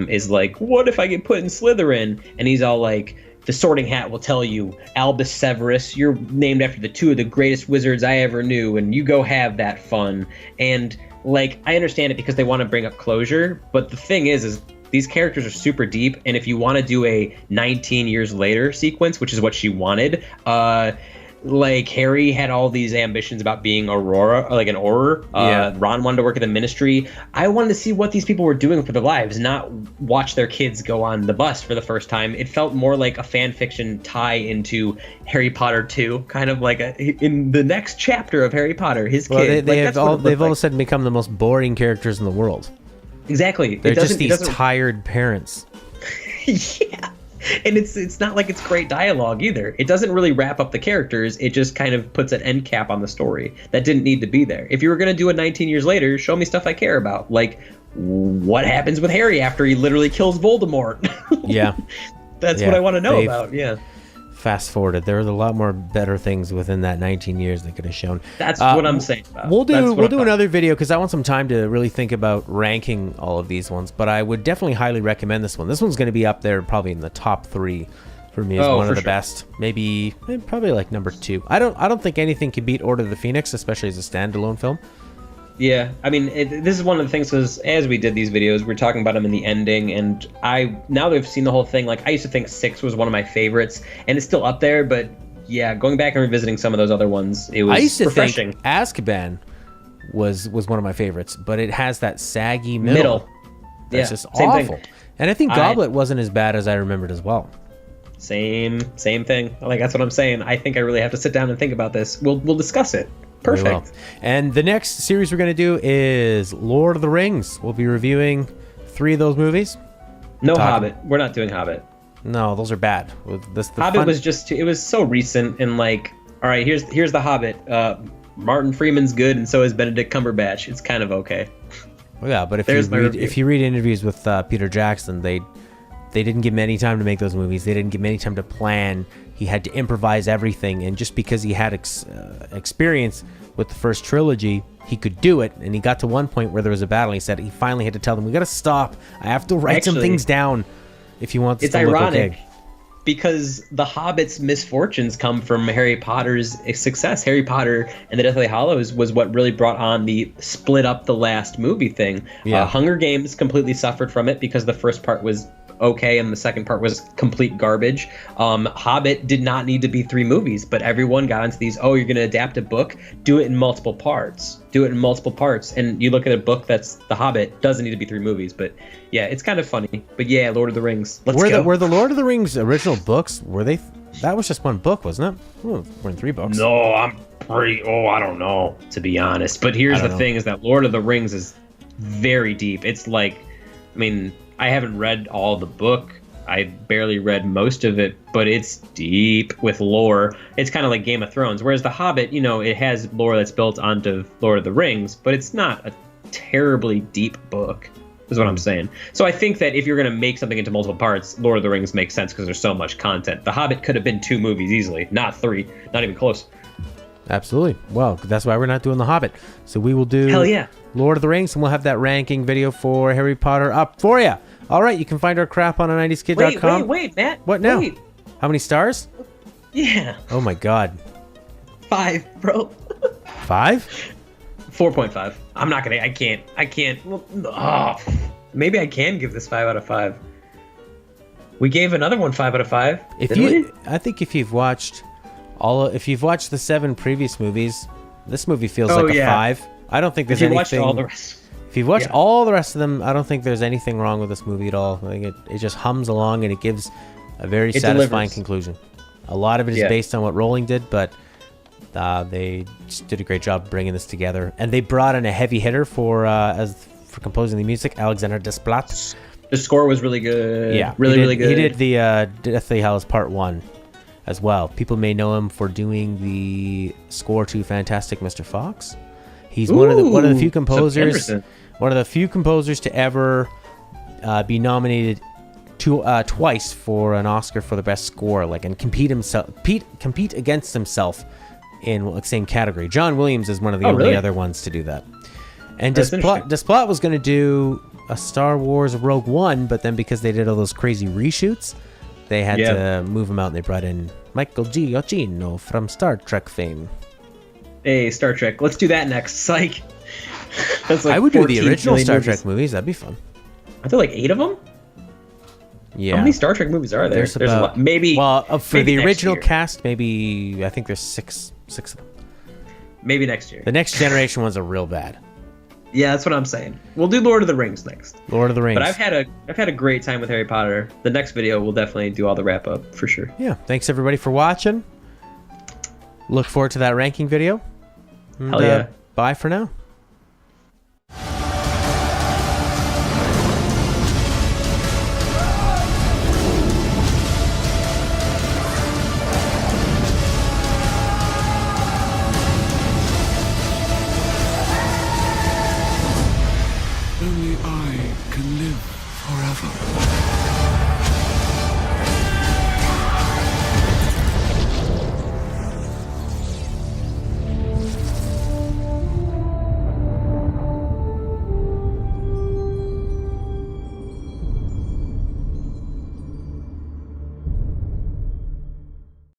is like, what if I get put in Slytherin? And he's all like, the Sorting Hat will tell you, Albus Severus, you're named after the two of the greatest wizards I ever knew, and you go have that fun. And, like, I understand it because they want to bring up closure, but the thing is these characters are super deep, and if you want to do a 19 years later sequence, which is what she wanted, like, Harry had all these ambitions about being Aurora, like an Auror. Ron wanted to work at the Ministry. I wanted to see what these people were doing for their lives, not watch their kids go on the bus for the first time. It felt more like a fan fiction tie into Harry Potter 2, kind of like in the next chapter of Harry Potter, his kid. They've all of a sudden become the most boring characters in the world. Exactly. They're just these tired parents. Yeah. And it's not like it's great dialogue either. It doesn't really wrap up the characters. It just kind of puts an end cap on the story that didn't need to be there. If you were going to do it 19 years later, show me stuff I care about. Like, what happens with Harry after he literally kills Voldemort? Yeah. That's what I want to know about. Yeah. Fast forwarded. There was a lot more better things within that 19 years they could have shown. That's what I'm saying about. We'll do another video because I want some time to really think about ranking all of these ones, but I would definitely highly recommend this one. This one's going to be up there probably in the top 3 for me as one of the best. Maybe probably like number 2. I don't think anything can beat Order of the Phoenix, especially as a standalone film. Yeah, I mean, this is one of the things, because as we did these videos, we were talking about them in the ending, and now that I've seen the whole thing, like, I used to think 6 was one of my favorites, and it's still up there, but yeah, going back and revisiting some of those other ones, it was refreshing. I used to think Azkaban was one of my favorites, but it has that saggy middle. That's just awful. And I think Goblet wasn't as bad as I remembered as well. Same thing. Like, that's what I'm saying. I think I really have to sit down and think about this. We'll discuss it. Perfect. And the next series we're going to do is Lord of the Rings. We'll be reviewing 3 of those movies. No Hobbit. We're not doing Hobbit. No, those are bad. Hobbit was just it was so recent, and like, all right, here's the Hobbit. Martin Freeman's good, and so is Benedict Cumberbatch. It's kind of okay. Well, yeah, but if you read interviews with Peter Jackson, they didn't give him any time to make those movies. They didn't give him any time to plan. He had to improvise everything, and just because he had experience with the first trilogy, he could do it. And he got to one point where there was a battle. He said he finally had to tell them, "We got to stop. I have to write some things down if you want this to look okay." It's ironic because the Hobbit's misfortunes come from Harry Potter's success. Harry Potter and the Deathly Hallows was what really brought on the split up the last movie thing. Yeah. Hunger Games completely suffered from it because the first part was okay and the second part was complete garbage. Hobbit did not need to be 3 movies, but everyone got into these, you're going to adapt a book, do it in multiple parts. And you look at a book that's The Hobbit, doesn't need to be 3 movies, but yeah, it's kind of funny. But yeah, Lord of the Rings. Let's go. Were the Lord of the Rings original books, that was just one book, wasn't it? We're in 3 books. No, I don't know, to be honest. But here's the thing is that Lord of the Rings is very deep. It's like, I mean, I haven't read all the book. I barely read most of it, but it's deep with lore. It's kind of like Game of Thrones, whereas The Hobbit, it has lore that's built onto Lord of the Rings, but it's not a terribly deep book. is what I'm saying. So I think that if you're going to make something into multiple parts, Lord of the Rings makes sense because there's so much content. The Hobbit could have been 2 movies easily, not 3, not even close. Absolutely. Well, that's why we're not doing The Hobbit. So we will do Hell yeah. Lord of the Rings, and we'll have that ranking video for Harry Potter up for you. All right, you can find our crap on a90skid.com. Wait, Matt. What now? Wait. How many stars? Yeah. Oh my god. 5, bro. 5? 4.5. I'm not gonna. I can't. Well, maybe I can give this 5 out of 5. We gave another one 5 out of 5. I think if you've watched the 7 previous movies, this movie feels like a 5. I don't think there's anything. Watched all the rest. If you've watched all the rest of them, I don't think there's anything wrong with this movie at all. I think it just hums along and it gives a very satisfying conclusion. A lot of it is based on what Rowling did, but they just did a great job bringing this together. And they brought in a heavy hitter for composing the music, Alexander Desplat. The score was really good. Yeah, really good. He did the Deathly Hallows Part 1 as well. People may know him for doing the score to Fantastic Mr. Fox. He's one of the few composers. One of the few composers to ever be nominated twice for an Oscar for the best score, and compete against himself in the same category. John Williams is one of the only other ones to do that. And Desplat was going to do a Star Wars Rogue One, but then because they did all those crazy reshoots, they had to move him out, and they brought in Michael Giacchino from Star Trek fame. Hey, Star Trek. Let's do that next. Psych. That's I would do the original Star Trek movies. That'd be fun. Are there 8 of them? Yeah. How many Star Trek movies are there? There's a lot. Maybe. Well, for maybe the original year. cast, maybe I think there's six of them. Maybe next year. The Next Generation ones are real bad. Yeah, that's what I'm saying. We'll do Lord of the Rings next. Lord of the Rings. But I've had a great time with Harry Potter. The next video will definitely do all the wrap up for sure. Yeah. Thanks everybody for watching. Look forward to that ranking video. And, Hell yeah. Bye for now.